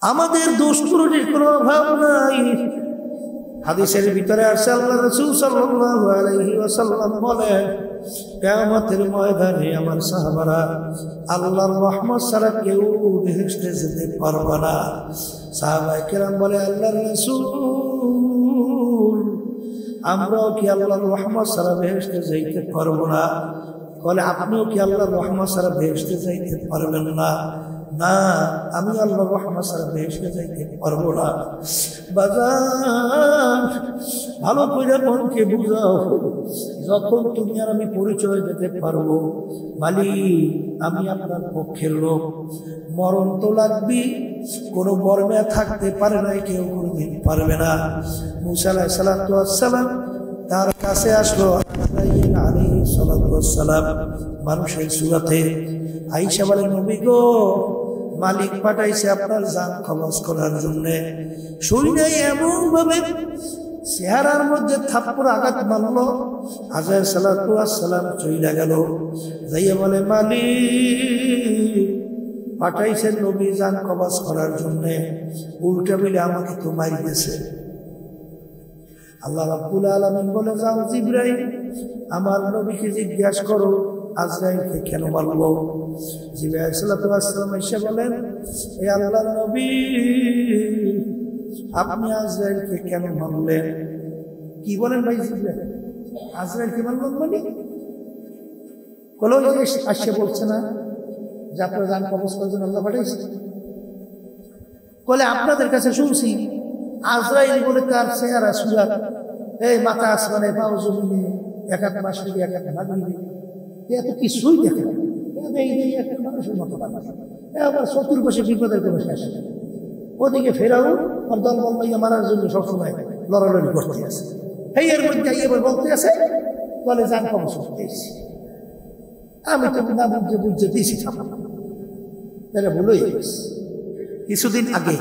আমাদের দোষ ত্রুটির কোনো অভাব নাই। হাদিসের ভিতরে আসছে আল্লাহ রাসূল সাল্লাল্লাহু আলাইহি ওয়াসাল্লাম বলেন, কিয়ামতের ময়দানে আমার সাহাবারা আল্লাহর রহমত ছাড়া কেউ বেহেশতে যেতে পারবে না। সাহাবায়ে কেরাম বলে, আল্লাহর রাসূল, আমরাও কি আল্লাহর রহমত ছাড়া বেহেশতে যাইতে পারবো না? বলে, আপনিও কি আল্লাহর রহমত ছাড়া বেহেশতে যাইতে পারবেন না? না, আমি আল্লাহর রহমত ছাড়া বেহেশতে যাইতে পারবো না। বাজার ভালো করে মনকে বুঝাও, যখন তুমি আর আমি পরিচয় দিতে পারবো মালিক আমি আপনার পক্ষের লোক, মরণ তো লাগবে, কোনো মর্মে থাকতে পারে না, কেউ কোনোদিন পারবে না। মুসা আলাইহিস সালাতু ওয়াস সালাম তার কাছে আসলো আলাইহিস সালাতু ওয়াস সালাম মানুষের সুরাতে। আয়েশা বলে, নবী গো, মালিক পাঠাইছে আপনার জান খলাস করার জন্য। শুনি নাই এমন ভাবে চেহারার মধ্যে থাপ্পড় আঘাত মারলো। আজার সালাতু ওয়াস সালাম চইলা গেল, যাইয়া বলে, মালিক পাঠাইছেন নবী জান কবজ করার জন্য, উল্টা মিলে আমাকে তো মারি গেছে। আল্লাহ রাব্বুল আলামিন বলে, যাও জিবরাইল, আমার নবীকে জিজ্ঞাসা করো আজরাইলকে কেন মারলো। জিবরাইল আলাইহিস সালাম এসে বলেন, এ আল্লাহর নবী, আপনি আজরাইলকে কেন মারলেন? কি বলেন ভাই জিবরাইল, আজরাইলকে মারলেন মানে? কলো আসছে বলছে না যে আপনার জান কবজ করার জন্য আল্লাহ পাঠাইছে? বলে, আপনাদের কাছে শুনছি আজরাইল বলে তার চেহারা সুরাত, এই মাথা আসমানে পাও জমিনে, এক হাত মাসিকে এক হাত ভাগিয়ে এত কিছুই দেখে না, একটা মানুষের মতো আবার চতুর্পাশে বিপদের কোনো শেষ। ওদিকে ফেরাও আর দল বল মারার জন্য সবসময় লড়ালড়ি করতে আছে। এই এর মধ্যে এবার বলতে আছে, বলে জান কবজ করতে এসেছি। আমি তো না বুঝতে দিয়েছি, তারা ভুলই গেছে। কিছুদিন আগে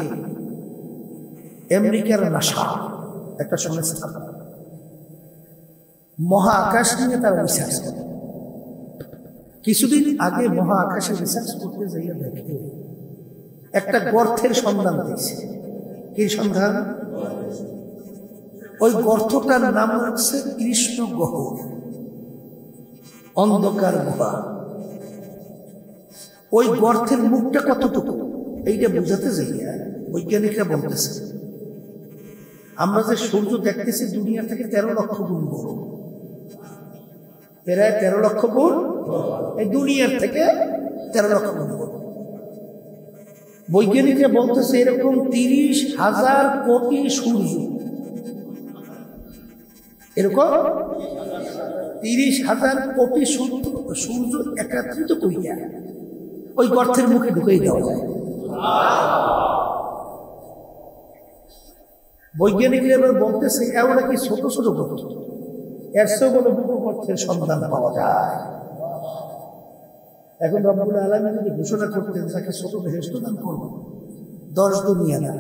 আমেরিকার নাসা একটা সংস্থা মহাকাশ নিয়ে তারা রিসার্চ করে। কিছুদিন আগে মহাকাশে রিসার্চ করতে যাইয়া দেখে একটা গর্তের সন্ধান দিয়েছে। কি সন্ধান? ওই গর্তটার নাম হচ্ছে কৃষ্ণ গহ্বর, অন্ধকার গুহা। ওই গর্তের মুখটা কতটুকু এইটা বুঝাতে যাইয়া বৈজ্ঞানিকরা বলতেছে, আমরা যে সূর্য দেখতেছি দুনিয়া থেকে 13 লক্ষ গুণ বড়, প্রায় 13 লক্ষ গুণ, এই দুনিয়ার থেকে 13 লক্ষ গুণ বড়। বৈজ্ঞানিকরা বলতেছে এরকম 30,000 কোটি সূর্য, এরকম 30,000 কোটি সূর্য একত্রিত করিয়া ওই গর্তের মুখে ঢুকিয়ে দেওয়া যায়। বৈজ্ঞানিকরা এবার বলতেছে এমন নাকি ছোট ছোট গর্ত, এর চেয়েও বড় বড় গর্তের সন্ধান পাওয়া যায়। এখন রব্বুল আলামিন যদি ঘোষণা করতেন তাকে ছোট বেহেশত দান করব, 10 দুনিয়া না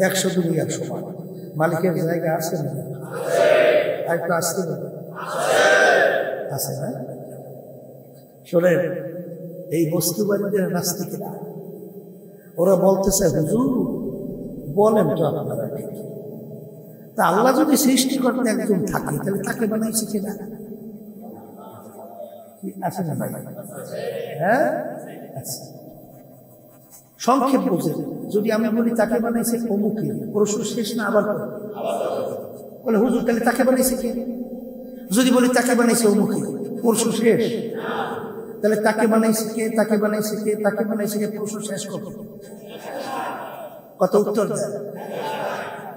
100 দুনিয়ার সমান, মালিকের জায়গা আছে না? একটা আসতে আছে না? শোনেন, এই বস্তুবাদীদের নাস্তিকেরা ওরা বলতেছে, হুজুর বলেন তো আপনারা, তা আল্লাহ যদি সৃষ্টি করতে একজন থাকে তাহলে তাকে বানাইছে কিনা? আছে না ভাই? হ্যাঁ, সংক্ষেপ বুঝে যদি আমি বলি তাকে বানাইছে অমুকে, প্রশ্ন শেষ না আবার বলে হুজুর তাহলে তাকে বানাইছে কে? যদি বলি তাকে বানাইছে অমুকে, প্রশ্ন শেষ। তাহলে তাকে বানাইছে কে, তাকে বানাইছে কে, তাকে বানাইছে কে, প্রশ্ন শেষ কত? কত উত্তর দেয়?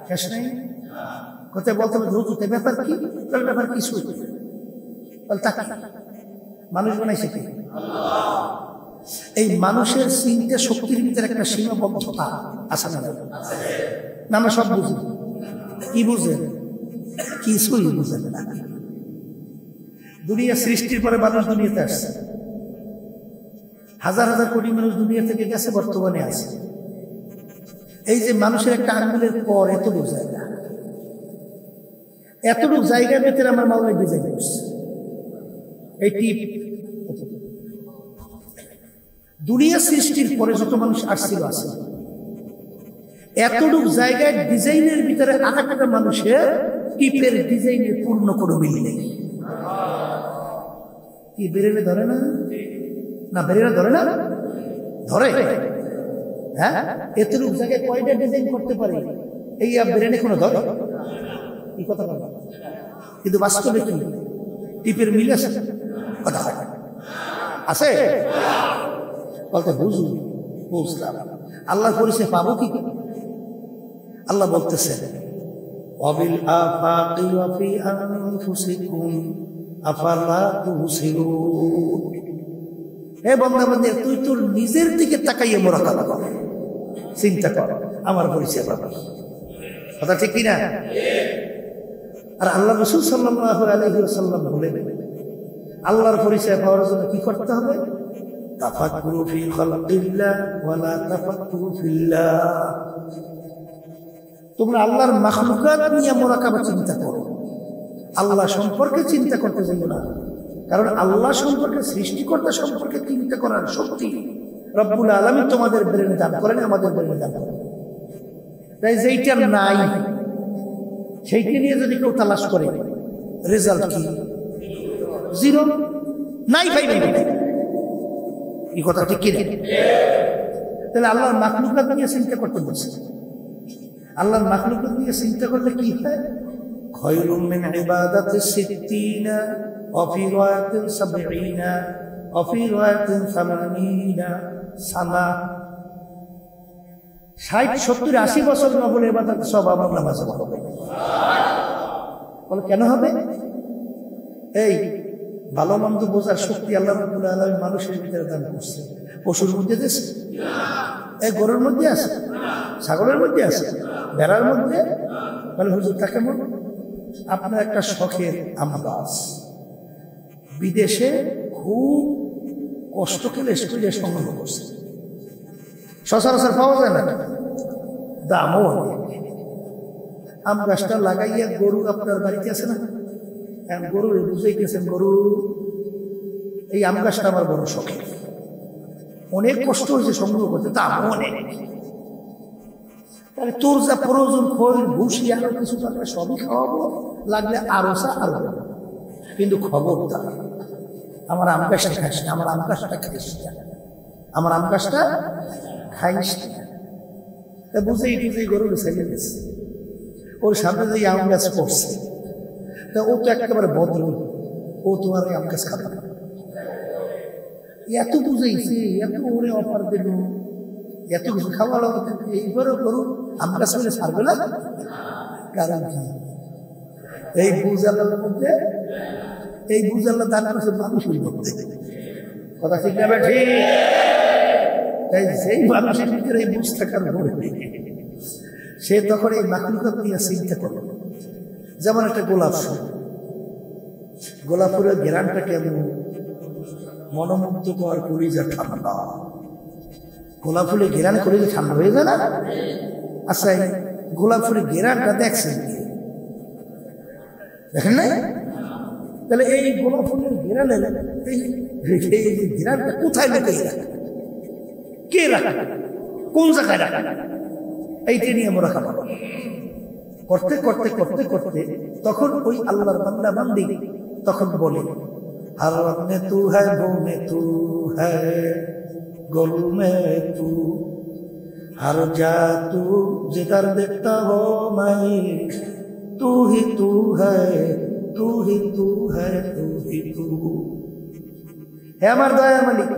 শেষ নেই। কোথায় বলতে হবে হুজুর ব্যাপার কি? ব্যাপার কিছু তাকে মানুষ বানাইছে কে? এই মানুষের চিন্তা শক্তির ভিতরে একটা সীমাবদ্ধতা আছে না? আমরা সব বুঝি। কি বুঝে? কিছুই বুঝে না। দুনিয়া সৃষ্টির পরে মানুষ দুনিয়াতে আসছে, হাজার হাজার কোটি মানুষ দুনিয়া থেকে গেছে, বর্তমানে আছে। এই যে মানুষের একটা আঙ্গুলের পর এতটুকু জায়গা, এতটুকু জায়গার ভেতরে আমার মাওলাই ডিজাইন করছে। এই টিপ দুনিয়া সৃষ্টির পরে যত মানুষ আসছিল আছে, এতটুকু জায়গায় ডিজাইনের ভিতরে আরেকটা মানুষের টিপের ডিজাইনের পূর্ণ কোনো মিল নেই। কি বেরেনে ধরে না? না বেরেনে ধরে না? ধরে। হ্যাঁ, এতটুকু জায়গায় কয়টা ডিজাইন করতে পারে? এই বেরেনে কোনো ধরে? কি কথা বল? কিন্তু বাস্তবে কি টিপের মিল আছে? কথা আছে? বলতে বুঝলাম। আল্লাহর পরিচয় পাবো কি? আল্লাহ বলতেছেন ওয়াবিল আফাকি ওয়া ফি আনফুসিকুম আফালা তুবসিরুন। হে বান্দা, তুই তোর নিজের দিকে তাকাইয়ে মুরাকাবা কর, চিন্তা কর, আমার পরিচয় পাবো। কথা ঠিক কিনা? আর আল্লাহ রাসূল সাল্লাল্লাহু আলাইহি ওয়াসাল্লাম বলেন আল্লাহর পরিচয় পাওয়ার জন্য কি করতে হবে? তাফাক্কুরু ফি খালকিল্লাহ ওয়া লা তাফাক্কুরু ফিল্লাহ। তোমরা আল্লাহর মাখলুকাত নিয়ে মুরাকাবা চিন্তা করো, আল্লাহ সম্পর্কে চিন্তা করতে যাবে না। কারণ আল্লাহ সম্পর্কে, সৃষ্টিকর্তা সম্পর্কে চিন্তা করার শক্তি রব্বুল আলামিন তোমাদের ব্রেনে দান করেন, আমাদের ব্রেনে দান করেন। তাই যেইটা নাই সেইটা নিয়ে যদি কেউ তালাশ করে, রেজাল্ট কি? জিরো। নাই ভাই, এই কথা ঠিক কিনা? তাহলে আল্লাহর মাখলুকাত নিয়ে চিন্তা করতে বলছে। আল্লাহর মাখলুকাত নিয়ে চিন্তা করলে কি হয়? খায়রুম মিন ইবাদাতিস সিত্তিনা ওয়া ফি রায়াতিন সাবঈনা ওয়া ফি রায়াতিন সামানিনা সানা। 60, 70, 80 বছর নফল ইবাদত সব আমার নামাজে হবে। বলে কেন হবে? এই ভালো মন্দ বোঝার শক্তি আল্লাহ রাব্বুল আলামিন মানুষের ভিতরে দান করছে। পশুর মধ্যে আছে, এই গরুর মধ্যে আছে, ছাগলের মধ্যে আছে, ভেড়ার মধ্যে। বলে হুজুর তা কেমন? আপনার একটা শখের আম গাছ বিদেশে খুব কষ্ট করে সংগ্রহ করছে, সচরাচর পাওয়া যায় না, দামও অনেক। আম গাছটা লাগাইয়া গরু আপনার বাড়িতে আছে না, গরু বুঝেই গেছেন, গরু এই আম গাছটা আমার বড় শখের, অনেক কষ্ট হয়েছে সংগ্রহ করতে, দামও অনেক। তাহলে তোর যা প্রয়োজন খৈর ভুসি আরো কিছু টাকা সবই খাওয়াবো, লাগলে আরো আরো। কিন্তু খবরদার আমার আম গাছটা খাইস না, আমার আম গাছটা খাইস না, আমার আম গাছটা খাইস না। বুঝেই বুঝেই গরুর ছেলে গেছে, ওর সামনে যে আম গাছ পড়ছে, তা ও তো একেবারে ভদ্র, ও তোমার আম গাছ খাবে না। এত বুঝেইছে, এত ওরে অফার দিল, এত কিছু খাওয়া লাগবে, এইবারও করুন আম গাছ বলে ছাড়বে না। কারণ কি? এই বুঝ আল্লাহর মধ্যে, এই বুঝ আল্লাহ দান করেছে মানুষের মধ্যে। কথা ঠিক না ঠিক? তাই সেই মানুষের ভিতরে এই বুঝ থাকার পরে সে তখন এই মাখলুকাত নিয়ে চিন্তা করবে। যেমন একটা গোলাপ ফুল, গোলাপ ফুলের ঘেরানটা কেমন মনোমুগ্ধকর, কলিজা ঠান্ডা। গোলাপ ফুলের ঘেরান কলিজা ঠান্ডা হয়ে যায় না? আচ্ছা, গোলাপ ফুলের ঘেরানটা দেখছেন, দেখেন নাই? তাহলে এই গোলাপ ফুলের ঘেরানের এই ঘেরানটা কোথায় লুকিয়ে রাখে, কে রাখে, কোন জায়গায় রাখে? এইটা নিয়ে মুরাকাবা করতে করতে করতে করতে তখন ওই আল্লাহর বান্দা বান্দি তখন বলে, हर वक्त में तू है, वो में तू है, गुल में तू, हर जा तू, जिधर देखता हो मैं, तू ही तू है, तू ही तू है, तू ही तू। হে আমার দয়ার মালিক,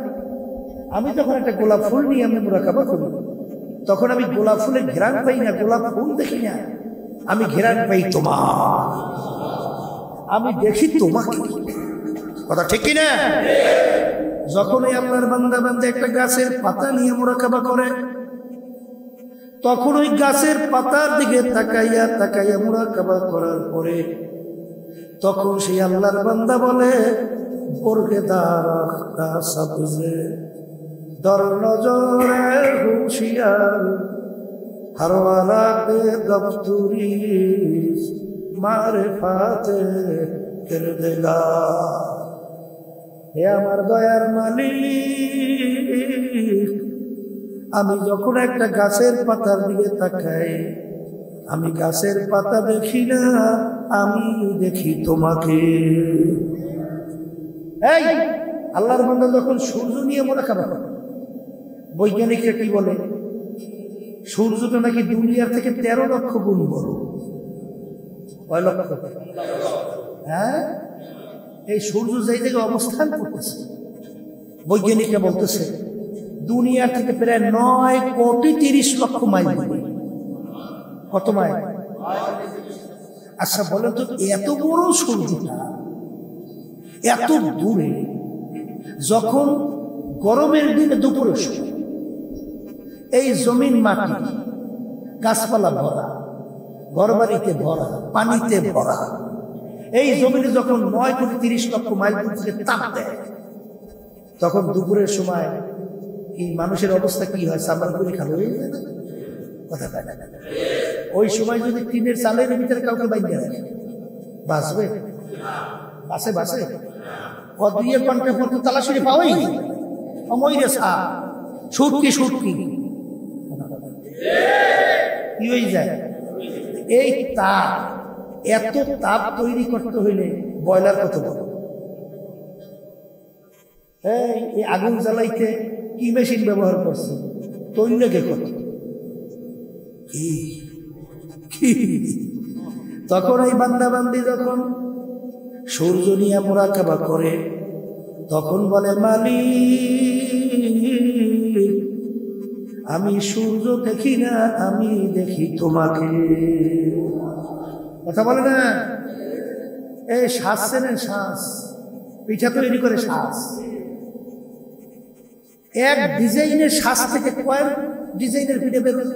আমি যখন একটা গোলাপ ফুল নিয়ে আমি মুরাকাবা করি, তখন আমি গোলাপ ফুলের ঘেরান পাই না, গোলাপ ফুল দেখি না, আমি ঘেরান পাই তোমার, আমি দেখি তোমাকে। কথা ঠিক কিনা? যখন এই আল্লাহর বান্দা বান্দা একটা গাছের পাতা নিয়ে মুরাকাবা করে, তখন ওই গাছের পাতার দিকে তাকাইয়া তাকাইয়া মুরাকাবা করার পরে তখন সেই আল্লাহর বান্দা বলে, বরগেদার সবজে দর নজরে হুশিয়ার, হারওয়ালা কে দফতুরি মারিফাতে কিরদেগা। হে আমার দয়ার মালিক, আমি যখন একটা গাছের পাতার দিকে তাকাই, আমি গাছের পাতা দেখি না, আমি দেখি তোমাকে। এই আল্লাহর বান্দা যখন সূর্য নিয়ে মোরাকাবা করে, বৈজ্ঞানিকরা কি বলে, সূর্যটা নাকি দুনিয়ার থেকে 13 লক্ষ গুণ বড়। কয় লক্ষ? হ্যাঁ, এই সূর্য যেই জায়গায় অবস্থান করতেছে, বৈজ্ঞানিকরা বলতেছে দুনিয়ার থেকে প্রায় 9,30,00,000 মাইল দূরে। কত মাইল? আচ্ছা বলেন তো, এত বড় সূর্যটা এত দূরে, যখন গরমের দিনে দুপুরের সময় এই জমিন মাটি গাছপালা ভরা, ঘরবাড়িতে ভরা, পানিতে ভরা, এই জমিনে যখন 9,30,00,000 মাইল দূর থেকে তাপ দেয়, তখন দুপুরের সময় এই মানুষের অবস্থা কি হয়? চামড়া করে খালো হয়ে যায় না? কথা পায় না। ওই সময় যদি টিনের চালের ভিতরে কাউকে বাইন্ধে রাখে, বাঁচবে? বাঁচে? বাঁচে? দিয়ে কন্টে ফন্টে তালাশি পাওয়াই মইরে সা সুটকি সুটকি কি হয়ে যায়। এই তাপ, এত তাপ তৈরি করতে হইলে বয়লার কত বড়। এই আগুন জ্বালাইতে কি মেশিন ব্যবহার করছে? তৈলকে কত। তখন এই বান্দা বান্দি যখন সূর্য নিয়ে মুরাকাবা করে, তখন বলে মালিক, আমি সূর্য দেখি না, আমি দেখি তোমাকে। কথা বলে না? এই শ্বাস চেনেন? শ্বাস, পিঠা তৈরি করে শ্বাস, এক ডিজাইনের শ্বাস থেকে কয়েক ডিজাইনের পিঠে বেরোয়।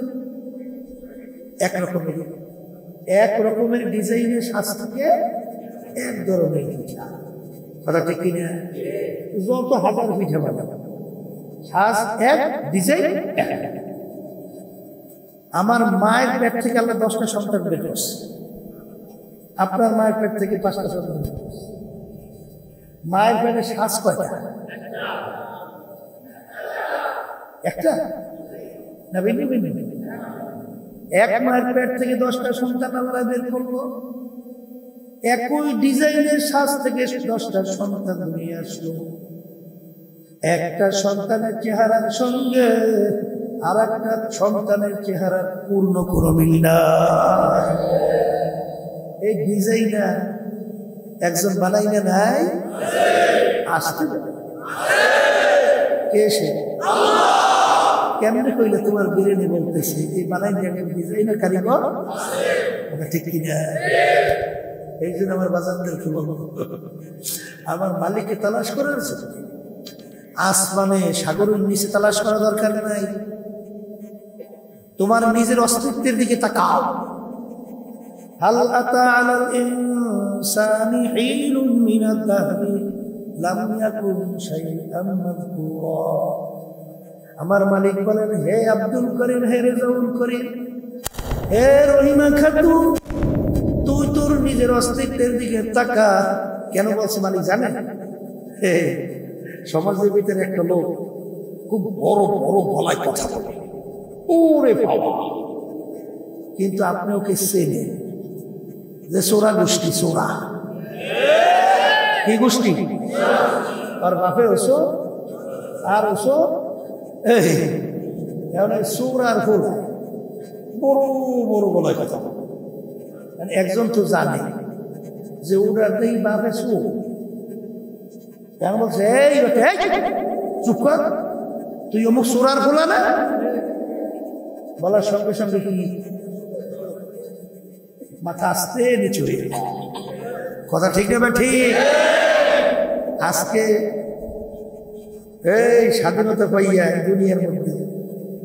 এক রকমের ডিজাইনের শ্বাস থেকে এক ধরনের পিঠা। কথা ঠিক কিনা? যত হাজার পিঠা বানাবে, শ্বাস এক, ডিজাইন এক। আমার মায়ের পেট থেকে আল্লাহ 10টা সন্তান বের করছে, আপনার মায়ের পেট থেকে 5টা সন্তান বের করছে। মায়ের পেটে শ্বাস কয়টা? একটা না? ভিন্ন ভিন্ন। এক মায়ের পেট থেকে 10টা সন্তান আল্লাহ বের করলো, একই ডিজাইনের শ্বাস থেকে 10টা সন্তান নিয়ে আসলো। একটা সন্তানের চেহারার সঙ্গে আর একটা সন্তানের চেহারার পূর্ণ কোনো মিল নাই। এই ডিজাইনার একজন বানাইলে নাই, আসতে কে সে? কেমনে কইলে তোমার বিরিয়ানি বলতেছে এই বানাইলে একজন ডিজাইনার কারিগর, ঠিক কিনা? এই জন্য আমার বাজারদেরকে বলবো, আমার মালিককে তালাশ করে আছে। আসমানে সাগরের নিচে তালাশ করা দরকার নাই, তোমার নিজের অস্তিত্বের দিকে তাকাও। হাল আতা আলাল ইনসানি হিলুম মিনাদ দাহরি লাম ইয়াকুন শাইআন মাযকুরা। আমার মালিক বলেন, হে আব্দুল করিম, হে রেজাউল করিম, হে রহিমা খাতুন, তুই তোর নিজের অস্তিত্বের দিকে তাকা। কেন বলছে মালিক জানেন? সমাজের ভিতরে একটা লোক খুব বড় বড় গলায় কথা বলে, ওরে বাবা, কিন্তু আপনি ওকে চেনেন যে চোরা গোষ্ঠী। চোরা কি গোষ্ঠী? আর বাপে ওসো আর ওসো চোর আর ফুল বড় বড় গলায় কথা বলে। একজন তো জানে যে ওরা নেই বাপে চোর, কেন বলছে এই চুপ কর, তুই অমুক চোরার খোলা না। বলার সঙ্গে সঙ্গে কি মাথা আসতে নিচু হয়ে, কথা ঠিক না? ঠিক। আজকে এই স্বাধীনতা পাইয়া দুনিয়ার মধ্যে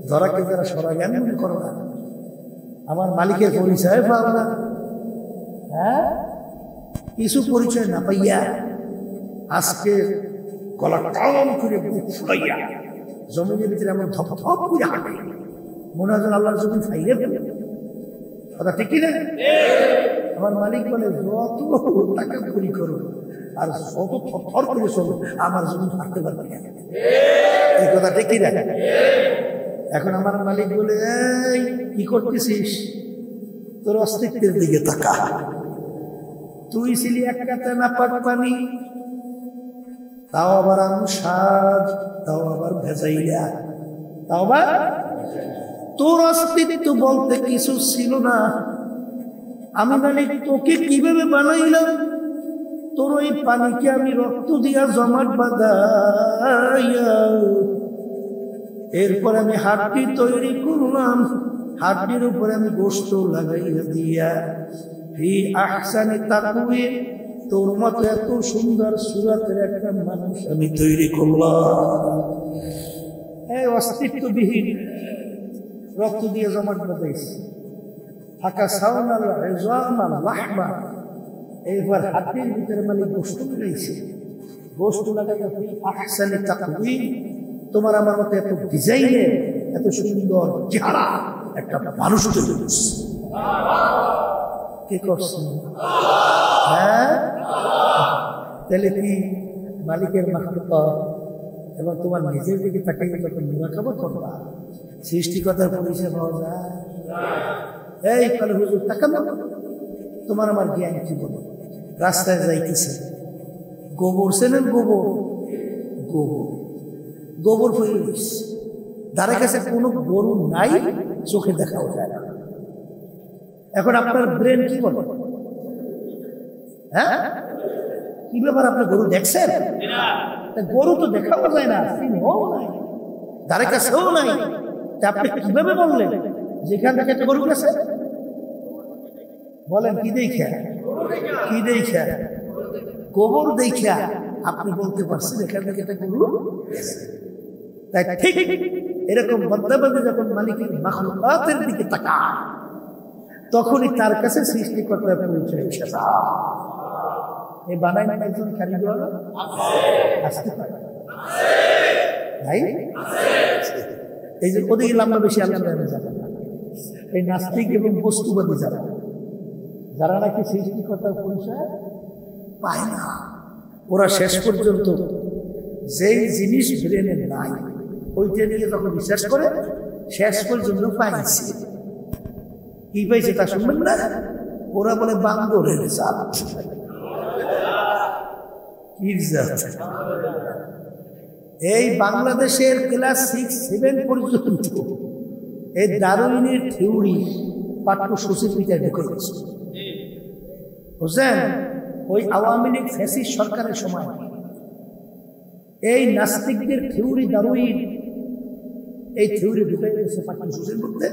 ধরাকে যারা সরা জ্ঞান মনে করো না, আমার মালিকের পরিচয় পাও না, হ্যাঁ, কিছু পরিচয় না পাইয়া আজকে গলা টান করে বুক ফুলাইয়া জমিনের ভিতরে এমন ধপ ধপ করে হাঁটে, মনে হয় আল্লাহর জমিন ফাইলে ফেলে। কথা ঠিক কিনা? আমার মালিক বলে, যত টাকা করি করো আর যত থর করে চলো, আমার জমিন হাঁটতে পারবে না। এই কথা ঠিক কিনা? এখন আমার মালিক বলে, এই কি করতেছিস? তোর অস্তিত্বের দিকে তাকা। তুই ছিলি এক কাতে নাপাক পানি, তাও আবার স্বাদ, তাও আবার ভেজাইয়া, তাও আবার তোর অস্তিত্ব বলতে কিছু ছিল না। আমি মালিক তোকে কিভাবে বানাইলাম? তোর ওই পানিকে আমি রক্ত দিয়া জমাট বাঁধাইয়া, এরপর আমি হাড্ডি তৈরি করলাম, হাড্ডির উপরে আমি গোশত লাগাইয়া দিয়া ফি আহসানি তাকওয়িম, তোর মতো এত সুন্দর সুরাতের একটা মানুষ আমি তৈরি করলাম। এই অস্তিত্ববিহীন রক্ত দিয়ে জমাট বাঁধাইছি, ফাঁকা সাওনাল ইজামাল লাহমা, এইবার হাড্ডির ভিতরে মালিক গোশত লাগাইছে, গোশত লাগাইয়া ফি আহসানি তাকওয়িম, তোমার আমার মতো এত ডিজাইনে এত সুন্দর চেহারা একটা মানুষ তৈরি করছে। কে করছে? হ্যাঁ, তাহলে কি মালিকের মাখলুক এবং তোমার নিজের দিকে তাকে যখন মুরাকাবা করবা, সৃষ্টিকর্তার পরিচয় পাওয়া যায়। এই কালে হুজুর তাকানো, তোমার আমার জ্ঞান কি বলো? রাস্তায় যাইতেছে, গোবর ছিলেন, গোবর গোবর গোবর হয়ে গেছে, দ্বারের কাছে কোনো গরু নাই, চোখে দেখাও যায় না। এখন আপনার ব্রেন কি বলে? হ্যাঁ, কি ব্যাপার, আপনি গরু দেখছেন? গরু তো দেখাও যায় না, দ্বারের কাছেও নাই, আপনি কিভাবে বললেন যেখান থেকে একটা গরু গেছে? বলেন কি দেখা? কি দেখা? গোবর দেখা আপনি বলতে পারছেন এখান থেকে একটা গরু গেছে। তাই ঠিক এরকম বন্দাবাদী যখন মালিকের মাখলুকাতের দিকে তাকায়, তখনই তার কাছে সৃষ্টিকর্তার পরিচয় এসে যায়। এই বানাই না একজন কারিগর আসতে পারে ভাই, এই যে ওদিকে লম্বা বেশি আলোচনা যাবে না। এই নাস্তিক এবং বস্তুবাদী যারা নাকি সৃষ্টিকর্তার পরিচয় পায় না, ওরা শেষ পর্যন্ত যেই জিনিস ব্রেনে নাই ওইটা নিয়ে যখন রিসার্চ করে শেষ পর্যন্ত পাইছে। কি পাইছে তা শুনবেন না? ওরা বলে বান্দরের জাত। এই বাংলাদেশের ক্লাস 6-7 পর্যন্ত এই ডারউইনের থিওরি পাঠ্যসূচির ভিতরে করেছে, বুঝলেন? ওই আওয়ামী লীগ ফ্যাসিস্ট সরকারের সময় এই নাস্তিকদের থিওরি, ডারউইন এই থিওরি ঢুকে গেছে পাঠ্যসূচির মধ্যে।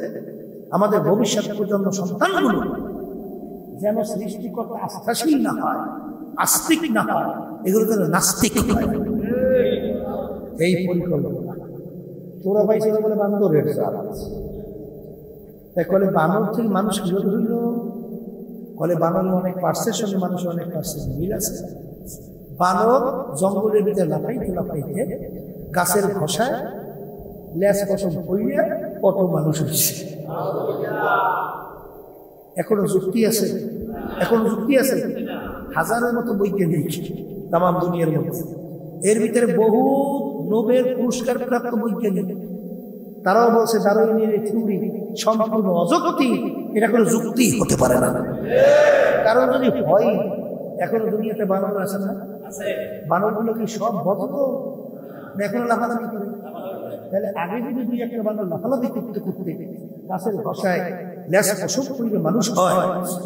আমাদের ভবিষ্যৎ প্রজন্ম সন্তানগুলো যেন সৃষ্টিকর্তা আস্থাশীল না হয়, আস্তিক না হয়, এগুলো যেন নাস্তিক হয়, এই পরিকল্পনা। তোরা পাইছে বলে বান্দরের জাত। তাই কলে বানর থেকে মানুষ কিভাবে হইল? কলে বানরের অনেক পার্সের সঙ্গে মানুষের অনেক পার্সের মিল আছে। বানর জঙ্গলের ভিতরে লাফাইতে লাফাইতে গাছের ঘষায় লেজ পশম হইলে কত মানুষ হচ্ছে। এখনো যুক্তি আছে, এখনো যুক্তি আছে। হাজারের মতো বৈজ্ঞানিক তাম দুনিয়ার মধ্যে, এর ভিতরে বহু নোবেল পুরস্কার প্রাপ্ত বৈজ্ঞানিক, তারাও বলছে ডারউইনের থিওরি সম্পূর্ণ অযৌক্তিক, এটা কোনো যুক্তি হতে পারে না। কারণ যদি হয়, এখনো দুনিয়াতে বানর আছে না? বানরগুলো কি সব বদ্ধ না এখনো লাফালাফি করে? তাহলে আগে যদি দুই একটা বানর লাফালাফি করতে করতে গাছের ঘষায় লেজ পশম করলে মানুষ হয়,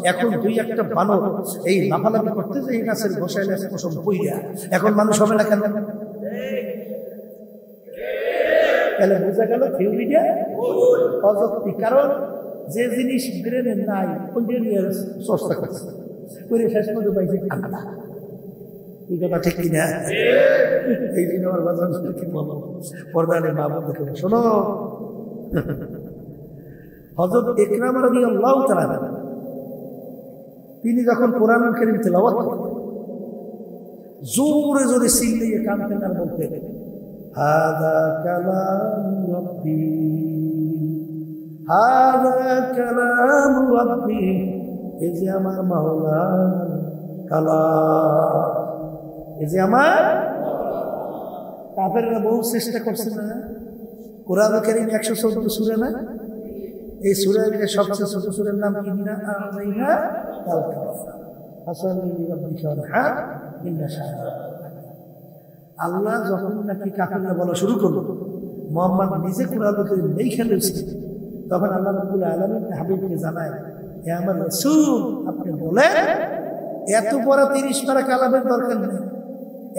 এখন দুই একটা বানর এই লাফালাফি করতে যে গাছের ঘষায় লেজ পশম কইরা এখন মানুষ হবে না কেন? তাহলে বোঝা গেল থিওরিটা অযৌক্তিক। কারণ যে জিনিস ব্রেনে নাই ওইটা নিয়ে চর্চা করছে, করে শেষ পর্যন্ত পাইছে ঠান্ডা। এই কথা ঠিক কিনা? এই জন্য আমার বাজার কি বলবো, পর্দারে মা বন্ধুকে শোনো, হযরত ইকরামা রাদিয়াল্লাহু তাআলা তিনি যখন কোরআন কারীম তেলাওয়াত করতেন, জোরে জোরে চিল্লিয়ে কাঁদতেন আর বলতেন, হাযা কালাম রাব্বি, হাযা কালাম রাব্বি, এই যে আমার মাওলার কালাম, এই যে আমার। কাফেররা বহু চেষ্টা করছে না, কোরআন কারীম 114 সূরা না? এই সূরার মধ্যে সবচেয়ে ছোট সূরার নাম কি? না আলাইনা আল কাউসার ফাসাল্লি লিরাব্বিকা ওয়ানহার ইন্না শানিআকা। আল্লাহ যখন নাকি কাফিররা বলা শুরু করলো মুহাম্মদ নিজে কোরআন কারীম নেই খেলেছে, তখন আল্লাহ রাব্বুল আলামিন হাবিবকে জানায়, হে আমার রাসূল আপনি বলেন এত বড় 30 পারা কালামের দরকার নেই,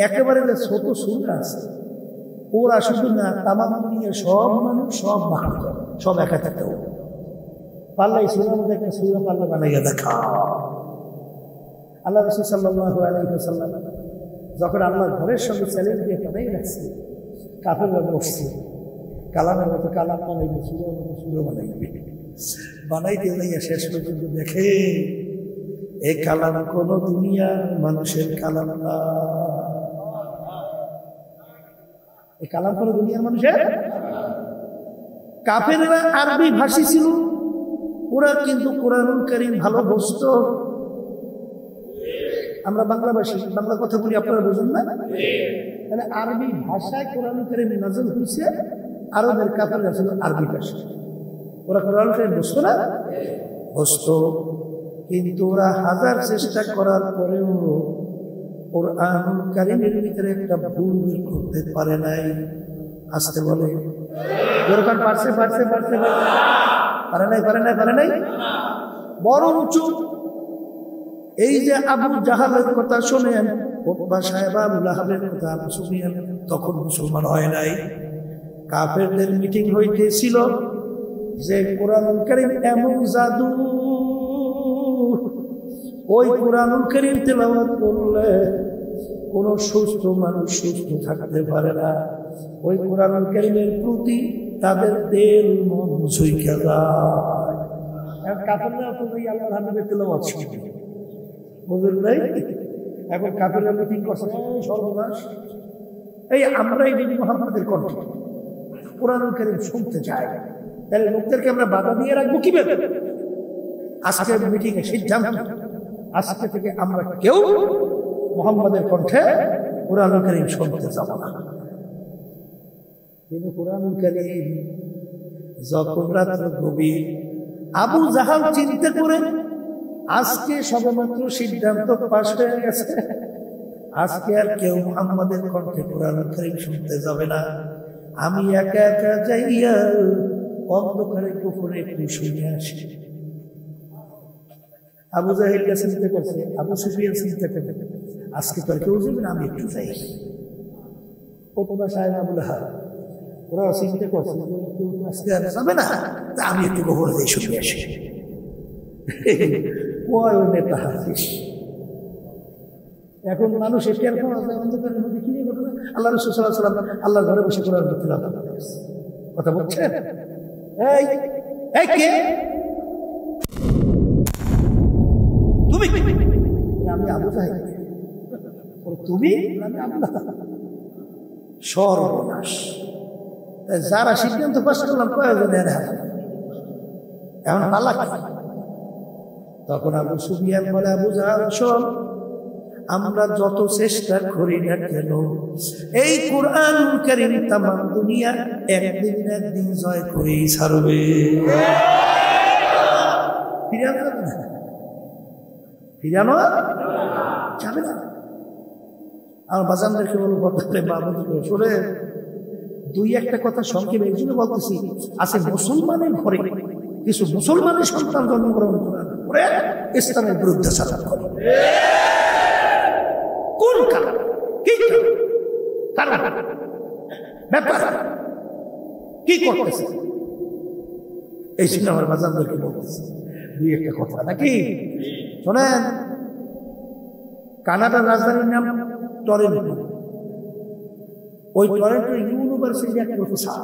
একেবারে যে ছোট সূরা আছে ওরা শুধু না তামাম দুনিয়ার সব মানুষ সব মাখলুক সব একা থাকতে হবে, পাল্লা এই সূরার মধ্যে একটা সূরা পাল্লা বানাইয়া দেখা। আল্লাহ রাসূল সাল্লাল্লাহু আলাইহি ওয়াসাল্লাম যখন আল্লাহর ঘরের সঙ্গে চ্যালেঞ্জ দিয়ে পাঠাই রাখছে, কাফেররা বসছে কালামের মতো কালাম বানাইবে, সূরার মতো সূরা বানাইবে, বানাইতে যাইয়া শেষ পর্যন্ত দেখে এই কালাম কোন দুনিয়ার মানুষের কালাম না। এই কালাম কোন দুনিয়ার মানুষের। কাফেররা আরবি ভাষী ছিল, ওরা কিন্তু কোরআনুল কারীম ভালো বুঝতো। আমরা বাংলা ভাষী, বাংলা কথা বলি, আপনারা বুঝুন না? তাহলে আরবি ভাষায় কোরআনুল কারীম নাযিল হয়েছে, আরবের কাফেররা ছিল আরবি ভাষী, ওরা কোরআনুল কারীম বুঝতো না? বুঝতো, কিন্তু ওরা হাজার চেষ্টা করার পরেও কোরআনুল কারীমের ভিতরে একটা ভুল করতে পারে নাই। আসতে বলে যেরকম পারছে পারছে পারছে পারে নাই পারে নাই পারে নাই। বরঞ্চ এই যে আবু জাহালের কথা শোনেন, উতবা সাহেব আবু লাহাবের কথা শুনেন, তখন মুসলমান হয় নাই। কাফেরদের মিটিং হইতেছিল যে কোরআনুল কারীম এমন জাদু, ওই কোরআনুল কারীম তেলাওয়াত করলে কোন সুস্থ মানুষ সুস্থ থাকতে পারে না। ওই কোরআনুল কারীমের প্রতি তাদের দিল মন ঝুঁকে যায়। কাফেররা তো ওই আল্লাহর হাবিবের তেলাওয়াত শুনে, বুঝলেন নাই? এখন কাফেররা মিটিং করছে, সর্বনাশ, এই আমরাই যদি মুহাম্মদের কণ্ঠ কোরআনুল কারীম শুনতে চাই, তাহলে লোকদেরকে আমরা বাধা দিয়ে রাখবো কিভাবে? আজকের মিটিং এ সিদ্ধান্ত, আজকে থেকে আমরা কেউ মুহাম্মদের কণ্ঠে কোরআনুল কারীম শুনতে যাব না। কিন্তু কোরআনুল কারীম যখন রাত গভীর, আবু জাহাল চিন্তা করে আজকে সবেমাত্র সিদ্ধান্ত পাশ হয়ে গেছে, আজকে আর কেউ মুহাম্মদের কণ্ঠে কোরআনুল কারীম শুনতে যাবে না, আমি একা একা যাইয়া অন্ধকারে কুফরে একটু শুনে আসি। আবু জাহেল চিন্তা করছে, আবু সুফিয়ান চিন্তা করবে আজকে তো আর কেউ যাবে না, আমি একটু যাই। উতবা সাহেব আবু লাহাব ওরা চিন্তা করছে আজকে আর যাবে না, আমি একটু গোপনে যাই শুনে আসি। কয় নেতা হাসিস, এখন মানুষ অন্ধকারের মধ্যে কি নিয়ে ঘটনা? আল্লাহ রাসূল সাল্লাল্লাহু আলাইহি ওয়াসাল্লাম আল্লাহর ঘরে বসে কোরআন তেলাওয়াত করতেছে, কথা বলছেন। এই এই কে তুমি? আমি আবু জাহেল। তুমি? আমি আবু লাহাব। সর্বনাশ, যারা সিদ্ধান্ত পাশ করলাম কয়েকজনের এখন পাল্লা। তখন আবু সুফিয়ান বলে, আবু জাহেল শোন, আমরা যত চেষ্টা করি না কেন এই কোরআনুল কারীম তামাম দুনিয়া একদিন না একদিন জয় করেই ছাড়বে। ফিরানো যাবে না। আমার বাজানদেরকে বলবো, শুনে দুই একটা কথা সংক্ষেপে এই জন্য বলতেছি, আছে মুসলমানের ঘরে কিছু মুসলমানের সন্তান জন্মগ্রহণ করে ইসলামের বিরুদ্ধে সাজাত করে। কোন কারণ, কি কারণ, ব্যাপার কি করতেছে, এই জন্য আমার বাজানদেরকে বলতেছি দুই একটা কথা নাকি শোনেন। কানাডার রাজধানীর নাম টরন্টো। ওই টরন্টো ইউনিভার্সিটির এক প্রফেসর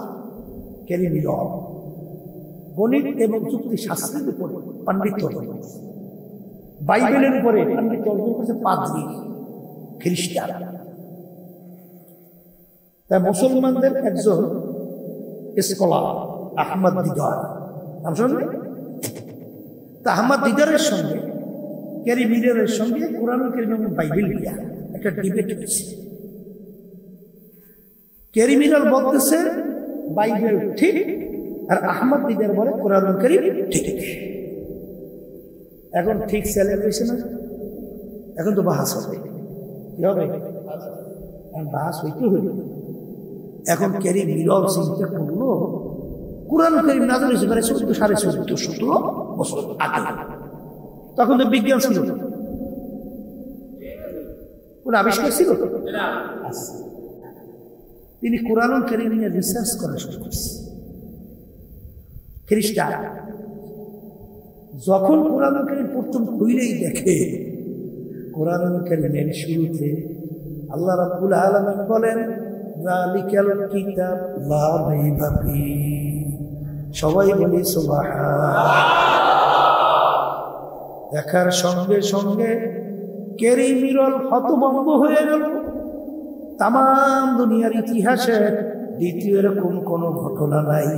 ক্যারি মিলর গণিত এবং যুক্তি শাস্ত্রের উপরে পাণ্ডিত্য অর্জন করেছে, বাইবেলের উপরে পাণ্ডিত্য অর্জন করেছে পাদ্রী খ্রিস্টান। তাই মুসলমানদের একজন স্কলার আহমদ দিদার নাম শুনবে। তা আহমদ দিদারের সঙ্গে ক্যারি মিলরের সঙ্গে কোরআনুল কারীম এবং বাইবেল নিয়ে একটা ডিবেট হয়েছে। ক্যারি মিলর বলতেছে বাইবেল ঠিক, আর আহমদ দিদার বলে কোরআন কারীম ঠিক। এখন ঠিক চ্যালেঞ্জ হয়েছে না? এখন তো বাহাস হবে, কি হবে? বাহাস হইতে হইল। এখন কেরি মিলন চিন্তা করলো কোরআন কারীম নাযিল হয়েছে মানে 14,500-17 বছর আগে। তখন তো বিজ্ঞান ছিল, কোন আবিষ্কার ছিল? তিনি কোরআন কারীম নিয়ে রিসার্চ করা শুরু করছে। খ্রিস্টান যখন কোরআন কারীম প্রথম খুইলেই দেখে কোরআন কারীমের শুরুতে আল্লাহ রাব্বুল আলামিন বলেন যালিকাল কিতাব লা রাইবা ফীহি। সবাই বলি সুবহানাল্লাহ। দেখার সঙ্গে সঙ্গে কেরি মিরল হতভম্ব হয়ে গেল। তাম দুনিয়ার ইতিহাসে দ্বিতীয় এরকম কোনো ঘটনা নাই।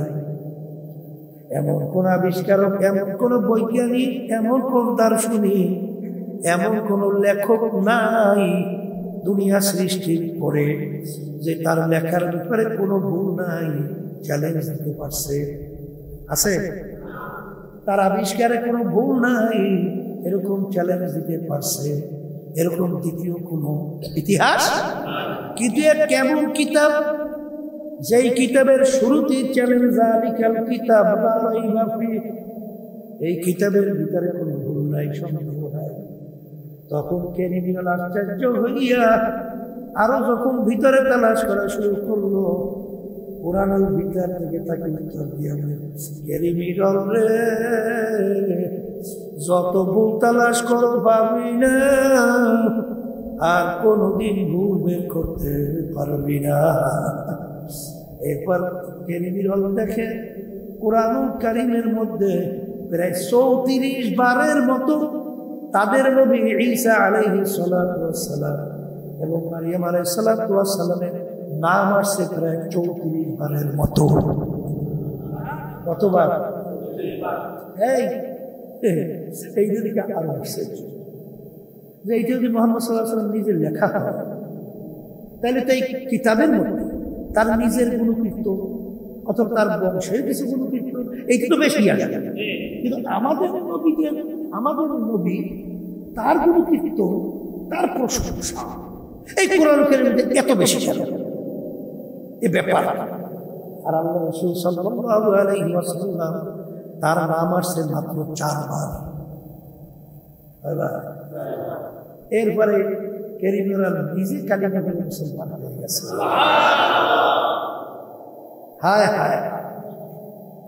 এমন কোন আবিষ্কারক, এমন কোন বৈজ্ঞানিক, এমন কোন দার্শনিক, এমন কোন লেখক নাই দুনিয়া সৃষ্টির পরে যে তার লেখার ব্যাপারে কোনো ভুল নাই চ্যালেঞ্জ দিতে পারছে। আছে? তার আবিষ্কারে কোনো ভুল নাই এরকম চ্যালেঞ্জ দিতে পারছে, এরকম দ্বিতীয় কোনো ইতিহাস। কিন্তু কেমন কিতাব, যেই কিতাবের শুরুতে চ্যালেঞ্জ যালিকাল কিতাব লা রাইবা ফীহি, এই কিতাবের ভিতরে কোনো ভুল নাই, সন্দেহ নাই। তখন কেরি মিরল আশ্চর্য হইয়া আরো যখন ভিতরে তালাশ করা শুরু করলো, কোরআনের ভিতর থেকে তাকে উত্তর দিয়া কেরি মিরল রে, যত ভুল তালাশ করো পাবি না, আর কোনদিন ভুল বের করতে পারবি না। এরপর কেরি মিরল দেখে কোরআনুল কারীমের মধ্যে প্রায় 34 বারের মতো তাদের নবী ঈসা আলাইহিস সালাতু ওয়াস সালাম এবং মারিয়াম আলাইহিস সালাতু ওয়াস সালামের নাম আসছে প্রায় 34 বারের মতো। কতবার? এই দিকে আরো আসছে যে এইটা যদি মুহাম্মদ সাল্লাল্লাহু আলাইহি ওয়াসাল্লাম নিজের লেখা হয় তাহলে তো এই কিতাবের মধ্যে তার নিজের গুণকীর্ত অথবা তার বংশের কিছু গুণকীর্ত এইটা তো বেশি আসে। কিন্তু আমাদের নবী তার গুণকীর্ত, তার প্রশংসা এই কোরআন কারীমের মধ্যে এত বেশি কেন? এই ব্যাপার। আর আল্লাহ রাসূল সাল্লাল্লাহু আলাইহি ওয়াসাল্লাম তার নাম আসছে মাত্র 4 বার। এরপরে কেরি মিরল নিজে কালিমা পড়ে মুসলমান হয়ে গেছে। হায় হায়,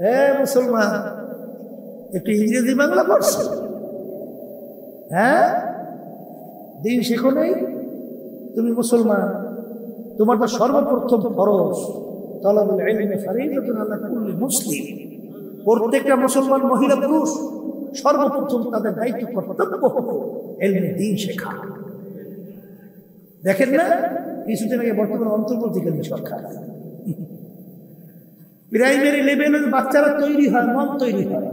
হে মুসলমান, একটু ইংরেজি বাংলা পড়ছো? হ্যাঁ, দিন শেখো নেই? তুমি মুসলমান, তোমার তো সর্বপ্রথম ফরজ তালাবুল ইলমি ফরিদাতুন আলা কুল্লি মুসলিম। প্রত্যেকটা মুসলমান মহিলা পুরুষ সর্বপ্রথম তাদের দায়িত্ব কর্তব্য হলো ইলমে দ্বীন শেখা। দেখেন না কিছুদিন আগে বর্তমানে অন্তর্বর্তীকালীন সরকার প্রাইমারি লেভেলের বাচ্চারা তৈরি হয়, মন তৈরি হয়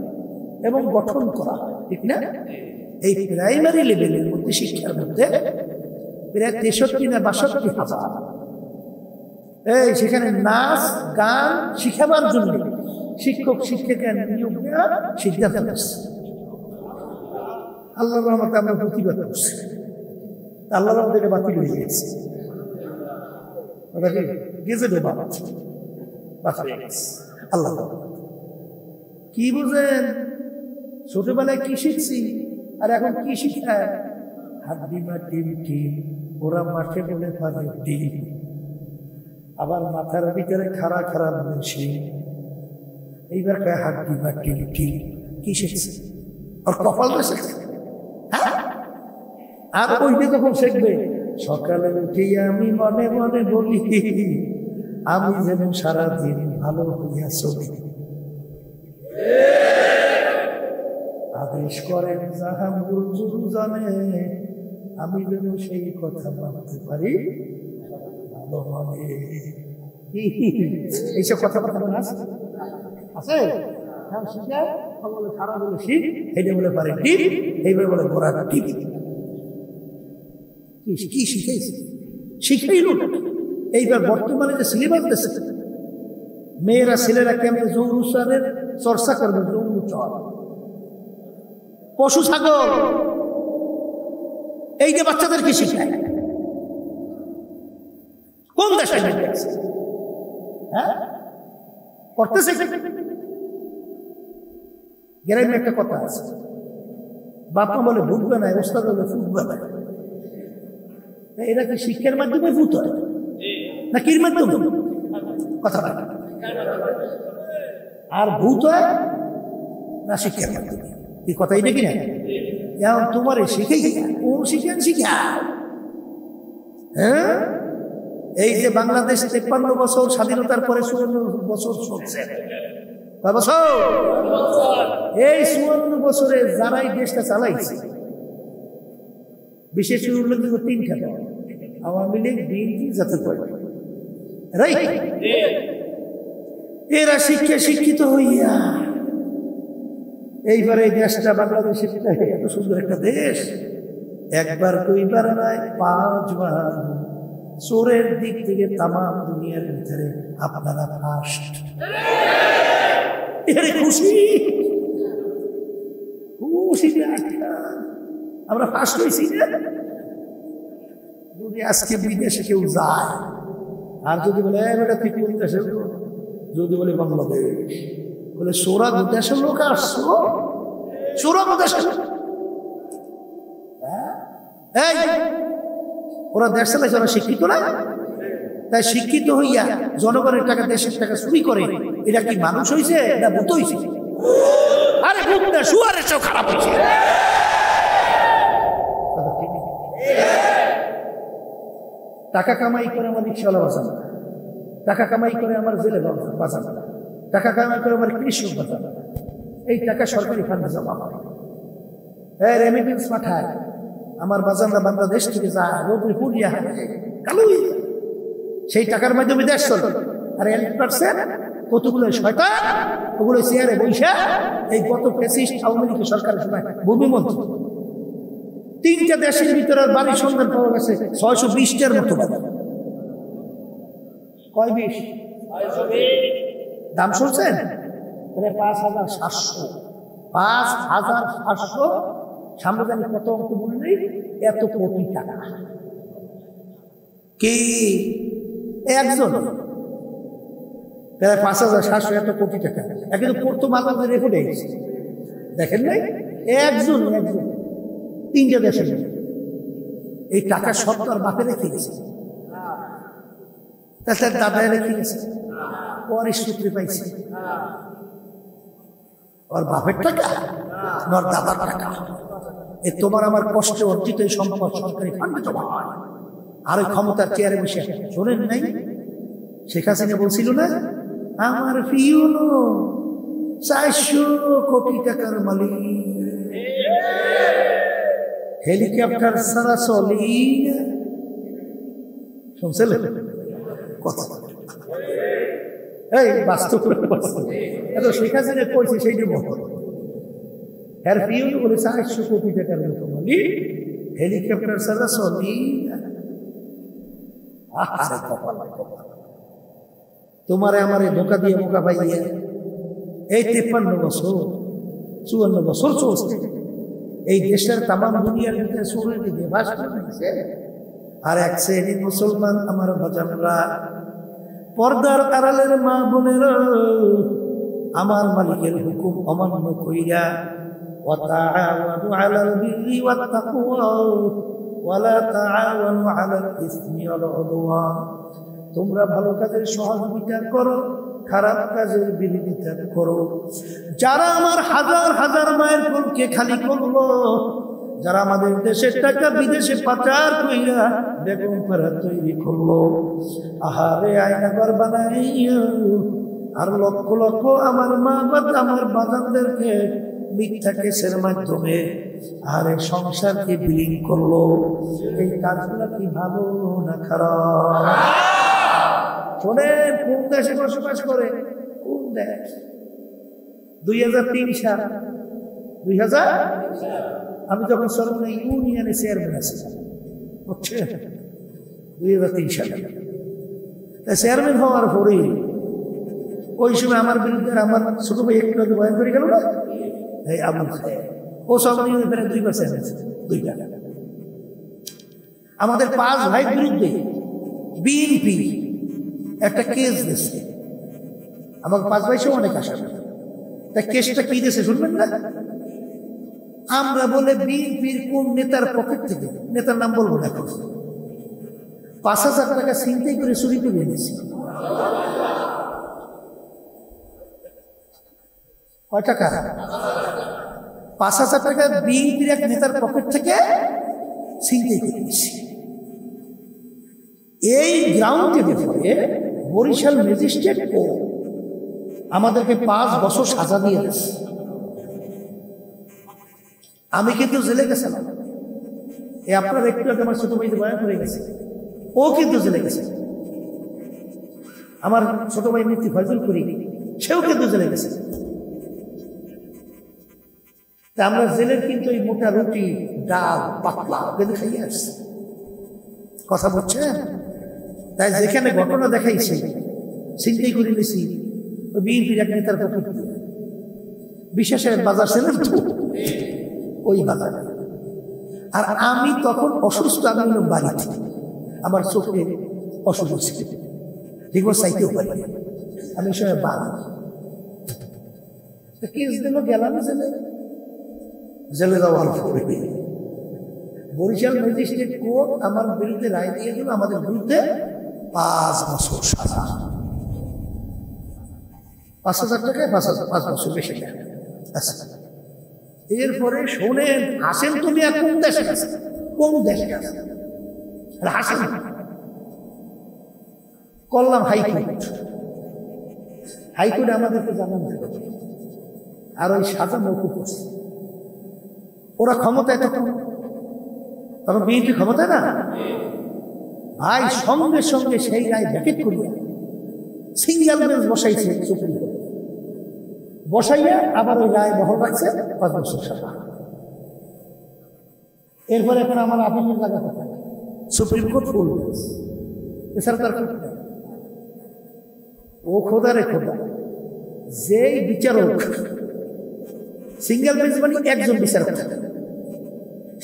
এবং গঠন করা হয়, ঠিক না? এই প্রাইমারি লেভেলের মধ্যে শিক্ষার মধ্যে প্রায় 63 না 62 হাজার এই সেখানে নাচ গান শিখাবার জন্য শিক্ষক শিক্ষিকা নিয়োগ দেওয়ার সিদ্ধান্ত নিয়েছে। আল্লাহর রহমতে আমরা প্রতিবাদ করছি, আল্লাহর রহমতে এটা বাতিল হয়ে গেছে। ওটাকে গেজেটে বাতিল হয়ে গেছে। আল্লাহ কি বুঝেন? ছোটবেলায় কি শিখছি আর এখন কি শিখায়? হাড্ডিমা টিম টিম, ওরা মাঠে বলে পারে ডিম, আবার মাথার ভিতরে খাড়া খাড়া বলেছি। এইবার কয় হাড্ডিমা টিম টিম, কি শিখছে? আর কপাল শিখছে। আর ওইটা যখন শিখবে, সকালে উঠে আমি মনে মনে বলি আমি যেন সারাদিন ভালো হইয়া চলি। আদেশ করেন জাহাঙ্গুল জানে, আমি যেন সেই কথা মানতে পারি ভালো মনে। এইসব কথা বলে আছে আছে বলে খারাপ বলে শিখ, এটা বলে পারে টিপ, এইবার বলে ঘোড়া টিপ। কি শিখাইছে? শিখাইল। এইবার বর্তমানে যে সিলেবাস দিচ্ছে মেয়েরা ছেলেরা কেমন যৌনুচারের চর্চা করবে, যৌনুচর, পশু ছাগল এই যে বাচ্চাদেরকে শিখায়। কোন দেশে হ্যাঁ করতেছে? গ্রামে একটা কথা আছে, বাপা বলে ভুটবে না, ওস্তাদ বলে ফুটবে না। এরা কি শিক্ষার মাধ্যমে ভূত হয় না কির মাধ্যমে? কথা বলে আর ভূত হয় না শিক্ষার মাধ্যমে? এই কথাই নাকি না? এখন তোমার শিখে কোন শিখেন শিখা? হ্যাঁ, এই যে বাংলাদেশ 53 বছর স্বাধীনতার পরে 54 বছর চলছে, এই 54 বছরে যারাই দেশটা চালাইছে, বিশেষ উল্লেখযোগ্য 3টা দল, আওয়ামী লীগ, বিএনপি, জাতীয় পার্টি, রাইট? এরা শিক্ষিত হইয়া এইবারে এই দেশটা বাংলাদেশের এত সুন্দর একটা দেশ, একবার দুইবার নয় 5 বার চোরের দিক থেকে তামাম দুনিয়ার ভিতরে আপনারা ফার্স্ট। খুশি খুশি আমরা ফার্স্ট হয়েছি। যদি আজকে বিদেশে কেউ যায় আর যদি বলে বেটা তুই কোন দেশের, যদি বলে বাংলাদেশ, বলে সোরা দেশের লোক আসছো, সোরা দেশের এই ওরা দেশ চালাইছে, ওরা শিক্ষিত না? তাই শিক্ষিত হইয়া জনগণের টাকা, দেশের টাকা চুরি করে, এটা কি মানুষ হয়েছে না ভূত হয়েছে? আরে ভূত না, শুয়ারের চেয়েও খারাপ হয়েছে। টাকা কামাই করে আমার রিক্সাওয়ালা বাঁচানো, টাকা কামাই করে আমার জেলে বাঁচানো, টাকা কামাই করে আমার কৃষক বাঁচানো, এই টাকা সরকারি ফান্ডে জমা হয়, রেমিটেন্স পাঠায়, আমার বাজানরা বাংলাদেশ থেকে যায়, রোদে পুড়িয়া কালো, সেই টাকার মাধ্যমে দেশ চলে। আর 1% কতগুলো শয়তান, ওগুলো চেয়ারে বৈশা, এই গত ফ্যাসিস্ট আওয়ামী লীগের সরকারের সময় ভূমিমন্ত্রী 3টা দেশের ভিতরে বাড়ির সন্ধান পাওয়া গেছে 620টার মতো। কয় 20? দাম শুনছেন? 5,700, 5,700 সাম্বিধানিক কত অঙ্ক বলে নেই, এত কোটি টাকা। কি একজন? প্রায় 5,700, এত কোটি টাকা। কিন্তু পড়তো মাঝে রেকর্ডে দেখেন নাই? একজন 3টা দেশের এই টাকা সব তার বাপে রেখে গেছে, তার দাদায় রেখে গেছে, পরের সূত্রে পাইছে। ওর বাপের টাকা নর দাদার টাকা, এ তোমার আমার কষ্টে অর্জিত এই সম্পদ সরকারি ফান্ডে জমা হয়। আর ওই ক্ষমতার চেয়ারে বসে শোনেন নাই শেখ হাসিনা বলছিল না, আমার পিউনো 400 কোটি টাকার মালিক, হেলিকপ্টার ছাড়া চলি। শুনছিলেন কথা? এই বাস্তব এত শেখ হাসিনা কইছে সেইটা মতো। এর পিউনো বলে 400 কোটি টাকার মতো মালিক, হেলিকপ্টার ছাড়া চলি। তোমারে আমারে ধোকা দিয়ে মোকা পাইয়া এই 53 বছর 54 বছর চলছে, এই দেশের তামাম দুনিয়ার ভিতরে চলে দিতে ভাষা হয়েছে। আর এক শ্রেণীর মুসলমান আমার বাজানরা, পর্দার আড়ালের মা বোনেরা, আমার মালিকের হুকুম অমান্য কইরা ওয়াতাআওয়ানু আলাল বিররি ওয়াত তাকওয়া ওয়ালা তাআওয়ানু আলাল ইসমি ওয়াল উদওয়ান, তোমরা ভালো কাজের সহযোগিতা করো, খারাপ কাজের বিরোধিতা করো। যারা আমার হাজার হাজার মায়ের কোলকে খালি করলো, যারা আমাদের দেশের টাকা বিদেশে পাচার কইরা বেগম পাড়া তৈরি করলো, আহারে আয়নাঘর বানাইয়া আর লক্ষ লক্ষ আমার মা বাবা আমার বাজানদেরকে মিথ্যা কেসের মাধ্যমে আরে সংসারকে বিলীন করলো। এই কাজগুলো কি ভালো না খারাপ? শোনেন, কোন দেশে বসবাস করে? কোন দেশ? 2003 সাল, 2000 আমি যখন সর্বনা ইউনিয়নে চেয়ারম্যান আছি, বুঝছেন, 2003 সালে চেয়ারম্যান হওয়ার পরে ওই সময় আমার বিরুদ্ধে আমার ছোট ভাই একটু আগে বয়ান করে গেল না, এই আবুল খায়ের, ও সব নিয়ে প্রায় 2% আছে, 2%। আমাদের 5 ভাইয়ের বিরুদ্ধে বিএনপি একটা কেস দিচ্ছে, আমার 5 ভাই সে অনেক আসামি। তা কেসটা কি দিয়েছে শুনবেন না? আমরা বলে বিএনপির কোন নেতার পকেট থেকে, নেতার নাম বলবো না, 5,000 টাকা ছিনতাই করে চুরি করে এনেছি। কয় টাকা? 5,000 টাকা বিএনপির এক নেতার পকেট থেকে ছিনতাই করে এনেছি। এই গ্রাউন্ডে ব্যাপারে বরিশাল ম্যাজিস্ট্রেট কোর্ট আমাদেরকে 5 বছর সাজা দিয়ে দিয়েছে। আমি কিন্তু জেলে গেছিলাম, আপনার একটু আগে আমার ছোট ভাই বয়ান করে গেছে, ও কিন্তু জেলে গেছে। আমার ছোট ভাই মুফতি ফয়জুল করি, সেও কিন্তু জেলে গেছে। তা আমরা জেলের কিন্তু এই মোটা রুটি, ডাল, পাতলা কিন্তু খাইয়ে আসছি, কথা বলছেন? তাই যেখানে ঘটনা দেখাইছে ছিনতাই করে নিয়েছি, বিএনপির এক নেতার পক্ষে বিশেষের বাজার ছিলেন তো ওই বাজার। আর আমি তখন অসুস্থ, আমি হলাম বাড়িতে, আমার চোখে অসুখ ছিল, ঠিক চাইতেও পারি, আমি সময় বাড়ি কেস দিল, গেলাম জেলে। জেলে যাওয়ার পরে বরিশাল ম্যাজিস্ট্রেট কোর্ট আমার বিরুদ্ধে রায় দিয়ে দিল, আমাদের বিরুদ্ধে 5 বছর সাজা। 5,000 টাকায় 5 বছর বেশি। এরপরে শোনেন, হাসেন তুমি আর কোন দেশে গেছে, কোন দেশে গেছে হাসেন, করলাম হাইকোর্ট। হাইকোর্টে আমাদেরকে জানান দিল, আর ওই সাজা মৌকুফ করছে। ওরা ক্ষমতায় তখন বিএনপি ক্ষমতায় না ভাই, সঙ্গে সঙ্গে সেই রায় ব্যাকেট করিয়া সিঙ্গেল বেঞ্চ বসাইছে সুপ্রিম কোর্ট, বসাইয়া আবার ওই রায় বহাল রাখছে 5 বছর সাজা। এরপরে এখন আমার আপিলের জায়গা কোথায়? সুপ্রিম কোর্ট ফুল বেঞ্চ, এছাড়া তার ও খোদা রে খোদা, যেই বিচারক সিঙ্গেল বেঞ্চ মানে একজন বিচারক থাকে,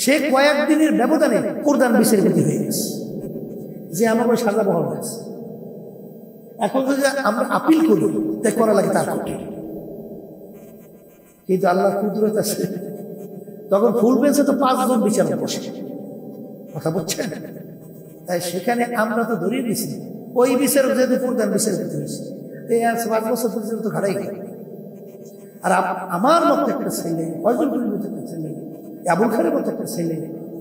সে কয়েকদিনের ব্যবধানে প্রধান বিচারপতি হয়ে গেছে, যে আমার ওই সাজা বহাল গেছে। এখন যদি আমরা আপিল করি তাই করা লাগে তার কোর্টে, কিন্তু আল্লাহর কুদরত আছে, তখন ফুল বেঞ্চে তো 5 জন বিচারক বসে, কথা বলছেন? তাই সেখানে আমরা তো ধরিয়ে দিছি ওই বিচারক যেহেতু প্রধান বিচারপতি হয়েছে, এই 5 বছর পর্যন্ত ঘাড়াই গেল। আর আমার মতো একটা ছেলে, ফয়জুল করিমের মতো একটা ছেলে, আবুল খায়ের মতো একটা ছেলে,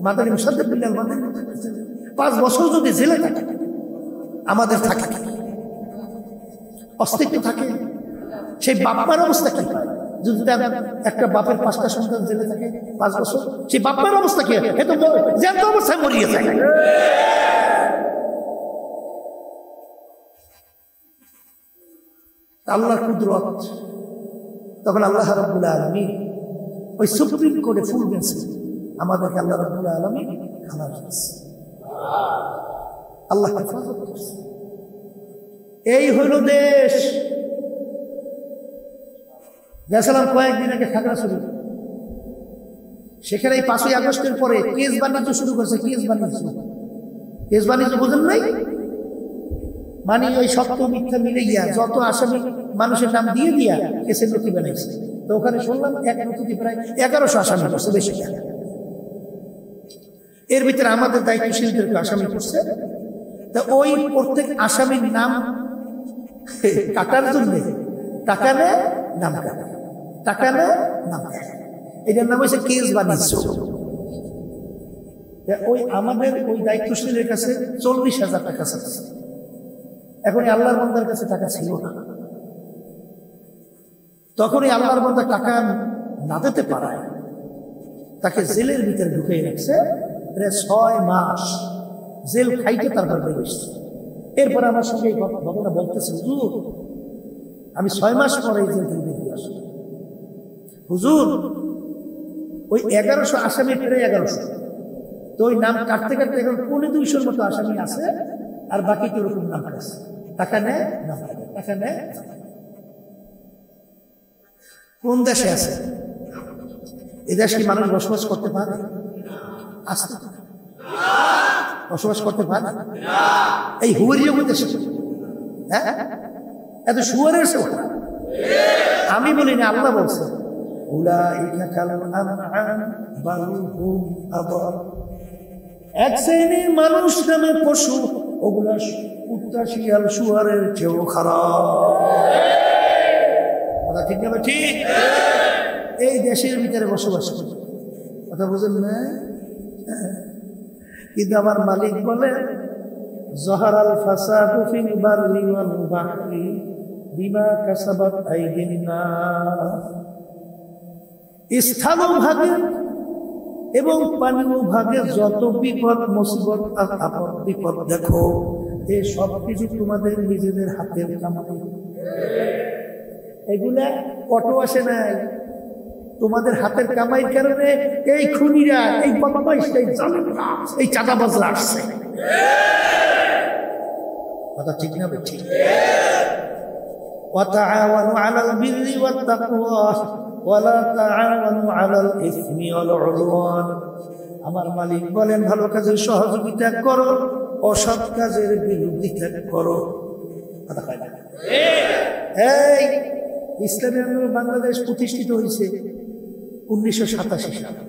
মাদানী মুসাদ্দেক বিল্লাহ মাদানীর মতো একটা ছেলে 5 বছর যদি জেলে থাকে, আমাদের থাকে অস্তিত্ব থাকে, সেই বাপ্পার অবস্থা কি? যদি একটা বাপের 5টা সন্তান জেলে থাকে 5 বছর, সেই বাপ্পার অবস্থা কি? জ্যান্ত অবস্থায় মরিয়ে যায়। আল্লাহর কুদরত। তখন আল্লাহ রাব্বুল আলামিন ওই সুপ্রিম কোর্টে ফুল বেঞ্চে আমাদেরকে আল্লাহ রাব্বুল আলামিন খাবার দিয়েছে, আল্লাহ হেফাজত করছে। এই হইল দেশ। গেছিলাম কয়েকদিন আগে খাগড়াছড়ি, সেখানে 5ই আগস্টের পরে কেস বাণিজ্য শুরু করছে। কেস বাণিজ্য বোঝেন নাই? মানে ওই সত্য মিথ্যা মিলে গিয়া যত আসামি মানুষের নাম দিয়ে দিয়া কেসের নথি বানাইছে। তো ওখানে শুনলাম এক নথিতে প্রায় 1100 আসামি করছে, বেশি। এর ভিতরে আমাদের দায়িত্বশীলদেরকে আসামি করছে। তা ওই প্রত্যেক আসামির নাম কাটার জন্য টাকা নেয়, নাম কাটা, টাকা নেয়, নাম কাটা, এটার নাম হচ্ছে কেস বাণিজ্য। ওই আমাদের ওই দায়িত্বশীলের কাছে 40,000 টাকা আছে। এখন আল্লাহর বান্দার কাছে টাকা ছিল না। তখন এই আল্লাহর বান্দা টাকা না দিতে পারায় তাকে জেলের ভিতরে ঢুকিয়ে রাখছে। 6 মাস জেল খাইতে তারপর বেরিয়েছে। এরপরে আমার সঙ্গে এই ঘটনা বলতেছে, হুজুর আমি 6 মাস পরে এই জেল থেকে বেরিয়ে আসি। হুজুর ওই 1100 আসামি, প্রায় 1100, তো ওই নাম কাটতে কাটতে এখন 250 মতো আসামি আছে, আর বাকি তো ওরকম নাম কাটছে। টাকা নেয়, নাম কাটে, টাকা নেয়। কোন দেশে আছে? এই দেশে কি মানুষ বসবাস করতে পারে? আসতে বসবাস করতে পারে? এই হুয়ারিয়া দেশে, হ্যাঁ, এত শুয়ারের সে। আমি বলি না, আল্লাহ বলছে উলাইকা কাল আনআম বাল হুম আদাল। এক শ্রেণীর মানুষ নামে পশু, ওগুলা কুত্তা শিয়াল শুয়ারের চেয়েও খারাপ। কথা ঠিক না? ঠিক। এই দেশের ভিতরে বসবাস করে, কথা বুঝেন না? কিন্তু আমার মালিক বলে যহারাল ফাসাদু ফিল বাররি ওয়াল বাহরি বিমা কাসাবাত আইদিন নাস। স্থানীয় ভাগে এবং পানীয় ভাগে যত বিপদ মুসিবত আপদ বিপদ দেখো, এই সব কিছু তোমাদের নিজেদের হাতের কামাই। এগুলা অটো আসে নাই, তোমাদের হাতের কামাই কারণে এই খুনিরা, এই বদমাইশরা, এই জালেমরা, এই চাঁদাবাজরা আসছে। কথা ঠিক না? ঠিক। ওয়াতাআওয়ানু আলাল বিররি ওয়াত তাকওয়া ওয়ালা তাআওয়ানু আলাল ইসমি ওয়াল উদওয়ান। আমার মালিক বলেন ভালো কাজের সহযোগিতা করো, অসৎ কাজের বিরোধিতা করো। কথা কয় না? এই ইসলামী আন্দোলন বাংলাদেশ প্রতিষ্ঠিত হয়েছে 1987 সালে।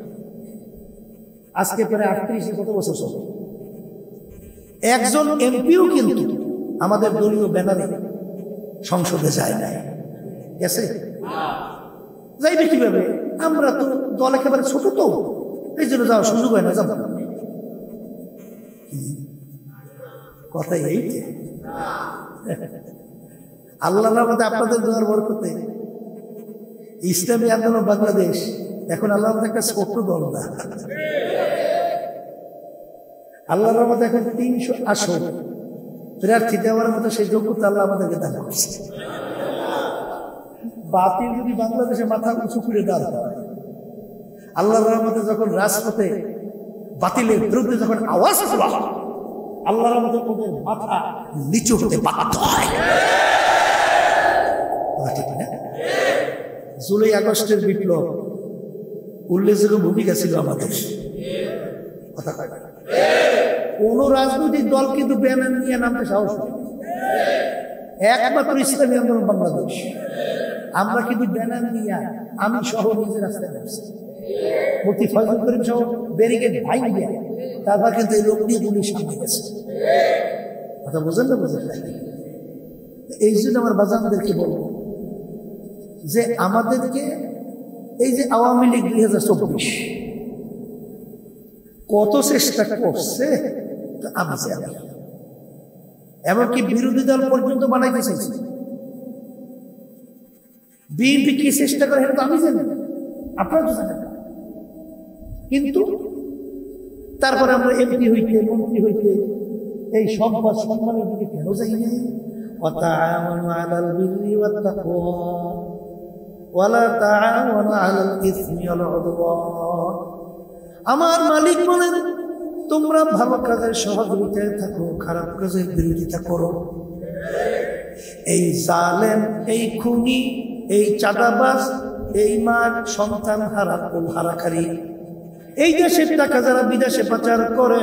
আজকে প্রায় 38 কত বছর চলে। একজন এমপিও কিন্তু আমাদের দলীয় ব্যানারে সংসদে যায় নাই। গেছে? যাইবে কিভাবে? আমরা তো দল একেবারে ছোট, তো এই জন্য যাওয়ার সুযোগ হয় না। যাবো কথা এইটা। আল্লাহর রহমতে, আপনাদের দোয়ার বরকতে ইসলামী আন্দোলন বাংলাদেশ এখন আল্লাহর রহমতে একটা ছোট্ট দল না। আল্লাহর রহমতে এখন 300 আসন প্রার্থী দেওয়ার মতো সেই যোগ্যতা আল্লাহ আমাদেরকে দান করছে। বাতিল যদি বাংলাদেশে মাথা উঁচু করে দাঁড়ায়, আল্লাহর রহমতে যখন রাজপথে বাতিলের বিরুদ্ধে যখন আওয়াজ তোলা হয়, আল্লাহর রহমতে ওদের মাথা নিচু হতে বাধ্য হয়। ঠিক না? জুলাই আগস্টের বিপ্লব উল্লেখযোগ্য ভূমিকা ছিল আমাদের। কথা কয় না? কোন রাজনৈতিক দল কিন্তু ব্যানার নিয়ে নামতে সাহস পায়, একমাত্র ইসলামী আন্দোলন বাংলাদেশ। আমরা কিন্তু ব্যানার নিয়ে, আমি সহ নিজের রাস্তায় নামছি, মুফতি ফয়জুল করিম সহ ব্যারিকেড ভাঙিয়ে, তারপর কিন্তু এই লোক নিয়ে পুলিশ সামনে গেছে। কথা বোঝেন না? বোঝেন না? এই জন্য আমার বাজানদেরকে বলবো যে আমাদেরকে এই যে আওয়ামী লীগ 2024 কত চেষ্টা করছে, আমি জানি। এমনকি বিরোধী দল পর্যন্ত বানাইতে চাইছে। বিএনপি কি চেষ্টা করে সেটা তো আমি জানি, আপনারা তো জানেন। কিন্তু তারপরে আমরা এমপি হইতে, মন্ত্রী হইতে এই সম্পদ সম্মানের দিকে কেন যাই না? ওয়াতাআওয়ানু আলাল বিররি ওয়াত তাকওয়া ওয়ালা তাআওয়ানু আলাল ইসমি ওয়াল উদওয়ান। আমার মালিক বলেন তোমরা ভালো কাজের সহযোগিতায় থাকো, খারাপ কাজের বিরোধিতা করো। এই জালেম, এই খুনি, এই চাঁদাবাজ, এই মা সন্তান হারা, কোল হারাকারী, এই দেশের টাকা যারা বিদেশে পাচার করে,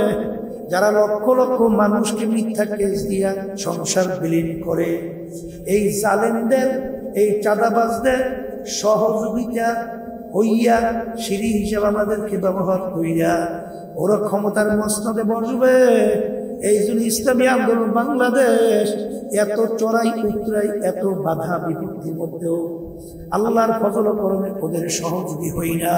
যারা লক্ষ লক্ষ মানুষকে মিথ্যা কেস দিয়া সংসার বিলীন করে, এই জালেমদের, এই চাঁদাবাজদের সহযোগিতা হইয়া সিঁড়ি হিসাবে আমাদেরকে ব্যবহার করিয়া ওরা ক্ষমতার মসনদে বসবে। এই জন্য ইসলামী আন্দোলন বাংলাদেশ এত চড়াই উতরাই, এত বাধা বিপত্তির মধ্যেও আল্লাহর ফজল ও করমে ওদের সহযোগী হই না।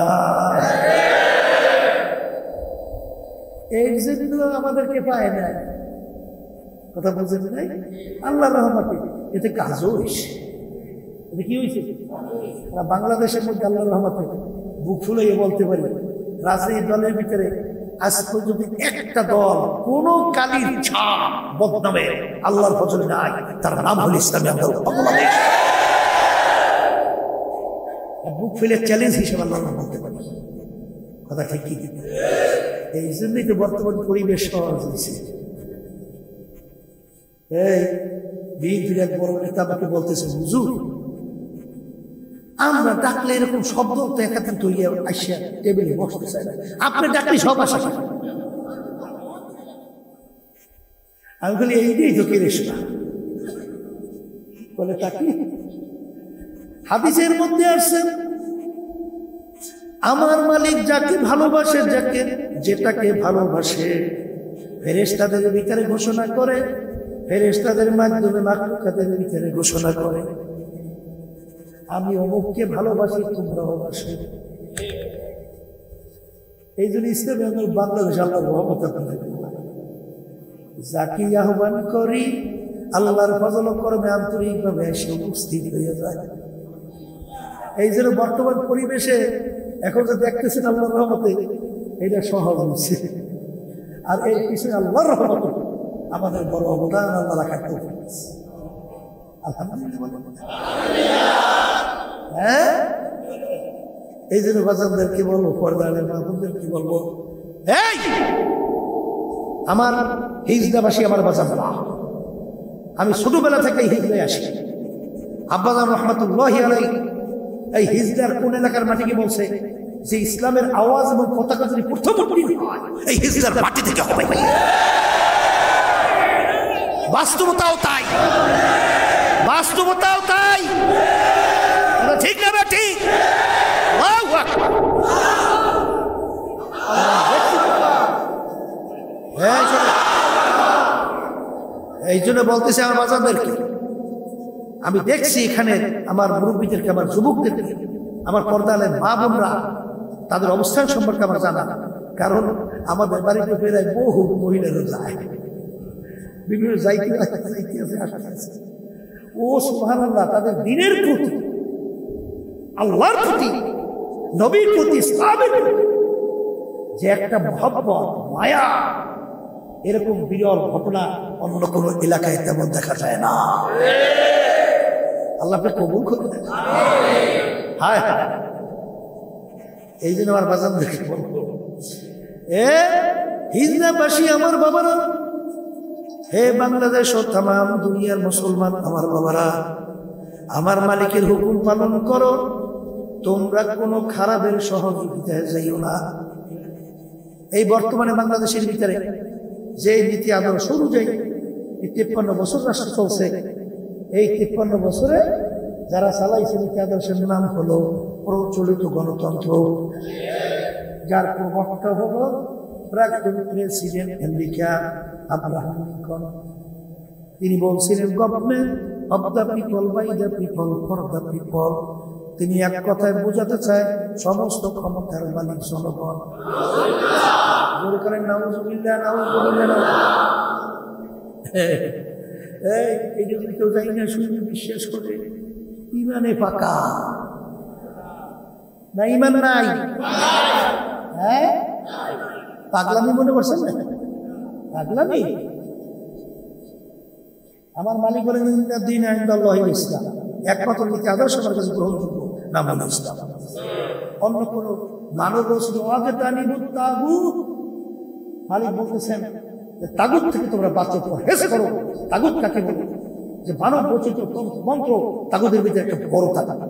এই জন্য আমাদেরকে পায় না। কথা বলছেন নাই? আল্লাহর রহমতে এতে কাজও হয়েছে। এটা কি হয়েছে? বাংলাদেশের মধ্যে আল্লাহর রহমতে বুক ফুলাইয়ে বলতে পারি, রাজনৈতিক দলের ভিতরে আজ পর্যন্ত একটা দল কোন কালির ছাপ বদনামে আল্লাহর ফজল নাই, তার নাম হল ইসলামী আন্দোলন বাংলাদেশ। বুক ফুলে চ্যালেঞ্জ হিসেবে আল্লাহ বলতে পারি। কথা ঠিক কি? এই জন্যই তো বর্তমান পরিবেশ সহজ হয়েছে। এই বিএনপির এক বড় নেতা আমাকে বলতেছে, হুজুর আমরা ডাকলে এরকম শব্দ তো একাত্তর তৈরি আসিয়া টেবিলে বসতে চায় না, আপনি ডাকলে সব আসা। আমি বলি এইটাই তো কেরেশমা বলে তাকি। হাদিসের মধ্যে আসছে আমার মালিক যাকে ভালোবাসে, যেটাকে ভালোবাসে ফেরেশতাদের ভিতরে ঘোষণা করে, ফেরেশতাদের মাধ্যমে মাখলুকাতের ভিতরে ঘোষণা করে আমি অমুককে ভালোবাসি, তোমরাও বাসো। এই জন্য ইসলামী আন্দোলন বাংলাদেশ আল্লাহর রহমত যাকে আহ্বান করি আল্লাহর ফজল কর্মে আন্তরিকভাবে এসে উপস্থিত হয়ে যায়। এই জন্য বর্তমান পরিবেশে এখন যে দেখতেছেন আল্লাহর রহমতে এটা সহজ হচ্ছে, আর এই পিছনে আল্লাহর রহমতে আমাদের বড় অবদান আল্লাহ রাখার তো আলহামদুলিল্লাহ। হ্যাঁ, এই জন্য বাচ্চাদের কি বলবো, পর্দার মাহবুবদের কি বলবো, এই আমার হিজদাবাসী আমার বাচ্চারা, আমি ছোটবেলা থেকে হিজদায় আসি। আব্বাজান রহমাতুল্লাহি আলাইহি এই হিজদার কোন এলাকার মাটিকে বলছে যে ইসলামের আওয়াজ এবং পতাকা যদি প্রথম এই হিজদার মাটি থেকে হবে। বাস্তবতাও তাই, বাস্তবতাও তাই, ঠিক না বেটি? এই জন্য বলতেছে আমার বাচ্চাদেরকে, আমি দেখছি এখানে আমার মুরব্বীদেরকে, আমার যুবকদেরকে, আমার পর্দালের মা বোনরা, তাদের অবস্থান সম্পর্কে আমার জানা, কারণ আমাদের বাড়িতে বেড়ায় বহু মহিলারা যায়, বিভিন্ন যাইতে আছে। ও সুবহানাল্লাহ, তাদের দিনের প্রতি, আল্লাহর প্রতি, নবীর প্রতি, ইসলামের প্রতি যে একটা মহব্বত, মায়া, এরকম বিরল ঘটনা অন্য কোনো এলাকায় তেমন দেখা যায় না। আল্লাহ আপনি কবুল করে দেন। হায় হায়, এই জন্য আমার বাজান দেখে বলবো, হিজদাবাসী আমার বাবারা, হে বাংলাদেশ ও তামাম দুনিয়ার মুসলমান আমার বাবারা, আমার মালিকের হুকুম পালন করো, তোমরা কোনো খারাপের সহযোগিতায় যাইও না। এই বর্তমানে বাংলাদেশের ভিতরে যে নীতি আদর্শ অনুযায়ী 53 বছর রাষ্ট্র চলছে, এই 53 বছরে যারা চালাইছে নীতি আদর্শের নাম হলো প্রচলিত গণতন্ত্র, যার প্রবক্তা হলো প্রাক্তন প্রেসিডেন্ট আমেরিকা আব্রাহাম লিঙ্কন। তিনি বলছিলেন government of the people, by the people, for the people. তিনি এক কথায় বোঝাতে চায় সমস্ত ক্ষমতার মালিক জনগণ। জোরে করেন নাউজুবিল্লাহ, নাউজুবিল্লাহ। এই যদি কেউ যাই না শুনে বিশ্বাস করে ইমানে পাকা না, ইমান নাই, হ্যাঁ পাগলামি মনে করছেন না? পাগলামি। আমার মালিক বলেন দিন ইনদাল্লাহিল ইসলাম, একমাত্র নীতি আদর্শ আমার কাছে গ্রহণযোগ্য নাম হলো ইসলাম। অন্য কোন মানব আগে তানিবুত তাগুত, মালিক বলতেছেন তাগুত থেকে তোমরা বাঁচো, পরহেজ করো। তাগুত কাকে বলে? যে মানব রচিত মন্ত্র, তাগুতের ভিতরে একটা বড় তাগুত।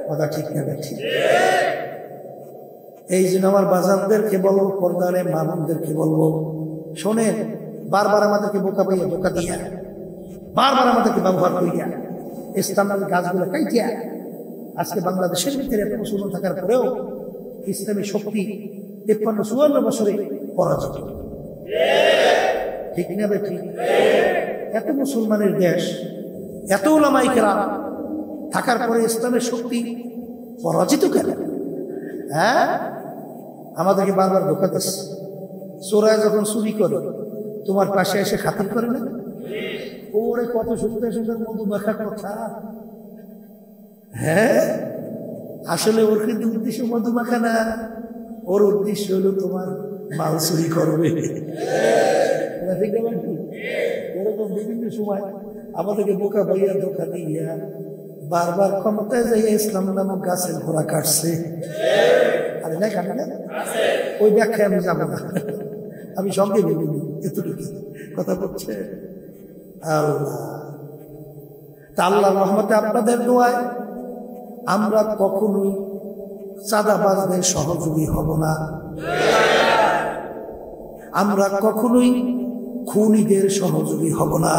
কথা ঠিক না? ঠিক। এই জন্য আমার বাজারদেরকে বলবো, পর্দারে মা বোনদেরকে বলবো, শোনেন, বারবার আমাদেরকে বোকা পাইয়া, বোকা দিয়া, বারবার আমাদেরকে ব্যবহার করিয়া, ইসলামের গাছগুলো কাইটিয়া আজকে বাংলাদেশের ভিতরে এত মুসলমান থাকার পরেও ইসলামী শক্তি 53-54 বছরে পরাজিত। ঠিক না? ঠিক। এত মুসলমানের দেশ, এত উলামায়ে কেরাম থাকার পরে ইসলামের শক্তি পরাজিত কেন? হ্যাঁ, আমাদেরকে বারবার ধোঁকা দিচ্ছে। চোরায় যখন চুরি করে তোমার পাশে এসে খাতির করে না, ওরে কত সুন্দর সুন্দর মধু মাখা কথা। হ্যাঁ, আসলে ওর কিন্তু উদ্দেশ্য মধু মাখা না, ওর উদ্দেশ্য হলো তোমার মাল চুরি করবে। এরকম বিভিন্ন সময় আমাদেরকে বোকা ভাইয়া ধোকা দিয়া বারবার ক্ষমতায় যাইয়া ইসলাম নামক গাছের ঘোড়া কাটছে। আরে না, কাটে না, ওই ব্যাখ্যায় আমি যাবো না, আমি সঙ্গে বলিনি, এতটুকু কথা বলছে আল্লাহ। তা আল্লাহর রহমতে আপনাদের দোয়ায় আমরা কখনোই চাঁদাবাজদের সহযোগী হব না, আমরা কখনোই খুনিদের সহযোগী হব না,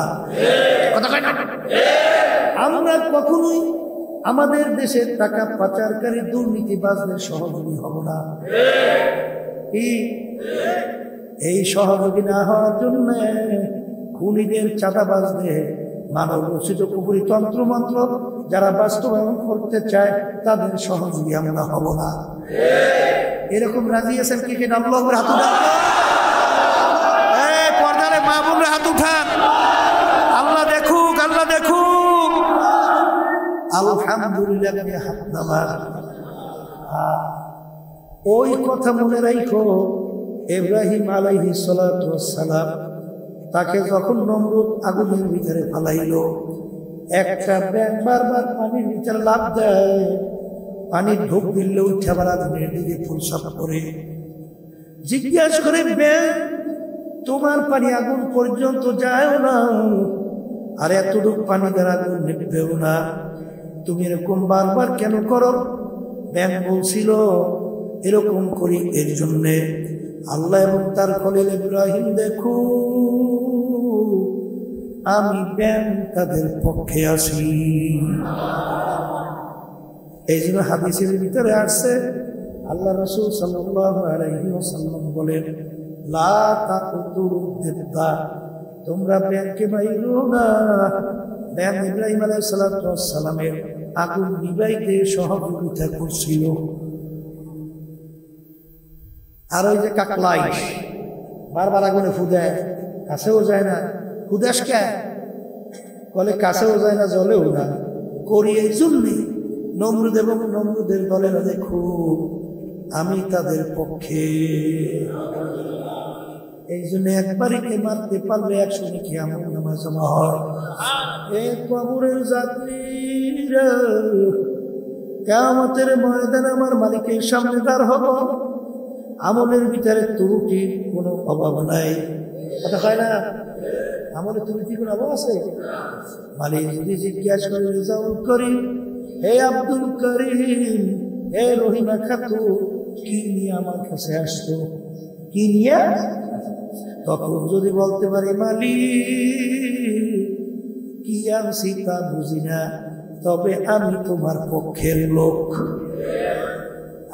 আমরা কখনোই আমাদের দেশের টাকা পাচারকারী দুর্নীতিবাজদের সহযোগী হব না। এই সহযোগী না হওয়ার জন্য খুনিদের, চাঁদাবাজদের, মানব রচিত কুপুরি তন্ত্রমন্ত্র যারা বাস্তবায়ন করতে চায় তাদের সহযোগী আমরা হব না। এরকম রাজি আছেন কি কিনা? আল্লাহর হাত উঠান, পর্দারে মা বোনরা হাত উঠান। আল্লাহ দেখুক, আল্লাহ দেখুক। আলহামদুলিল্লাহ। হাত নামান। ওই কথা মনে রাখো, ইব্রাহিম আলাইহিস সালাতু ওয়াস সালাম তাকে যখন নমরুদ আগুনের ভিতরে ফালাইল, একটা ব্যাঙ বারবার পানির ভিতরে লাফ দেয়, পানির ঢোক দিলে উঠে আবার আগুনের দিকে ফুলসাপ করে। জিজ্ঞাসা করে, ব্যাঙ তোমার পানি আগুন পর্যন্ত যায় না, আর এতটুকু পানি দ্বারা আগুন নিভবেও না, তুমি এরকম বারবার কেন করো? ব্যাঙ বলছিল, এরকম করি এর জন্যে আল্লাহ এবং তার খলিল ইব্রাহিম দেখো আমি ব্যাঙ তাদের পক্ষে আছি। এই জন্য হাদিসের ভিতরে আসছে, আল্লাহ রাসূল সাল্লাল্লাহু আলাইহি ওয়াসাল্লাম বলেন, লা তাকুতুরুদ দিব্বা, তোমরা ব্যাঙকে মাইরো না। ব্যাঙ ইব্রাহিম আলাইহিস সালাতু ওয়াস সালামের আগুন নিভাইতে সহযোগিতা করছিল। আর ওই যে কাকলাই বারবার আগুনে ফুদায়, কাছেও যায় না। ফুদাস কে বলে? কাছেও যায় না, জলেও না। করি এই জন্যে নমরুদ এবং নমরুদের দলেরা দেখো আমি তাদের পক্ষে। এই জন্য একবারই মারতে পারলে 100 নাকি আমল নামাজ জমা হয়। এই কবরের যাত্রীরা কিয়ামতের ময়দানে আমার মালিকের সামনে দাঁড় হব, আমলের ভিতরে ত্রুটির কোনো অভাব নাই। কথা হয় না? আমলে ত্রুটির কোনো অভাব আছে? মালিক যদি জিজ্ঞাসা করে, রেজাউল করিম, হে আব্দুল করিম, হে রহিমা খাতুন, কি নিয়ে আমার কাছে আসতো? কি নিয়ে? তখন যদি বলতে পারি, মালিক কি আনছি তা বুঝি না, তবে আমি তোমার পক্ষের লোক,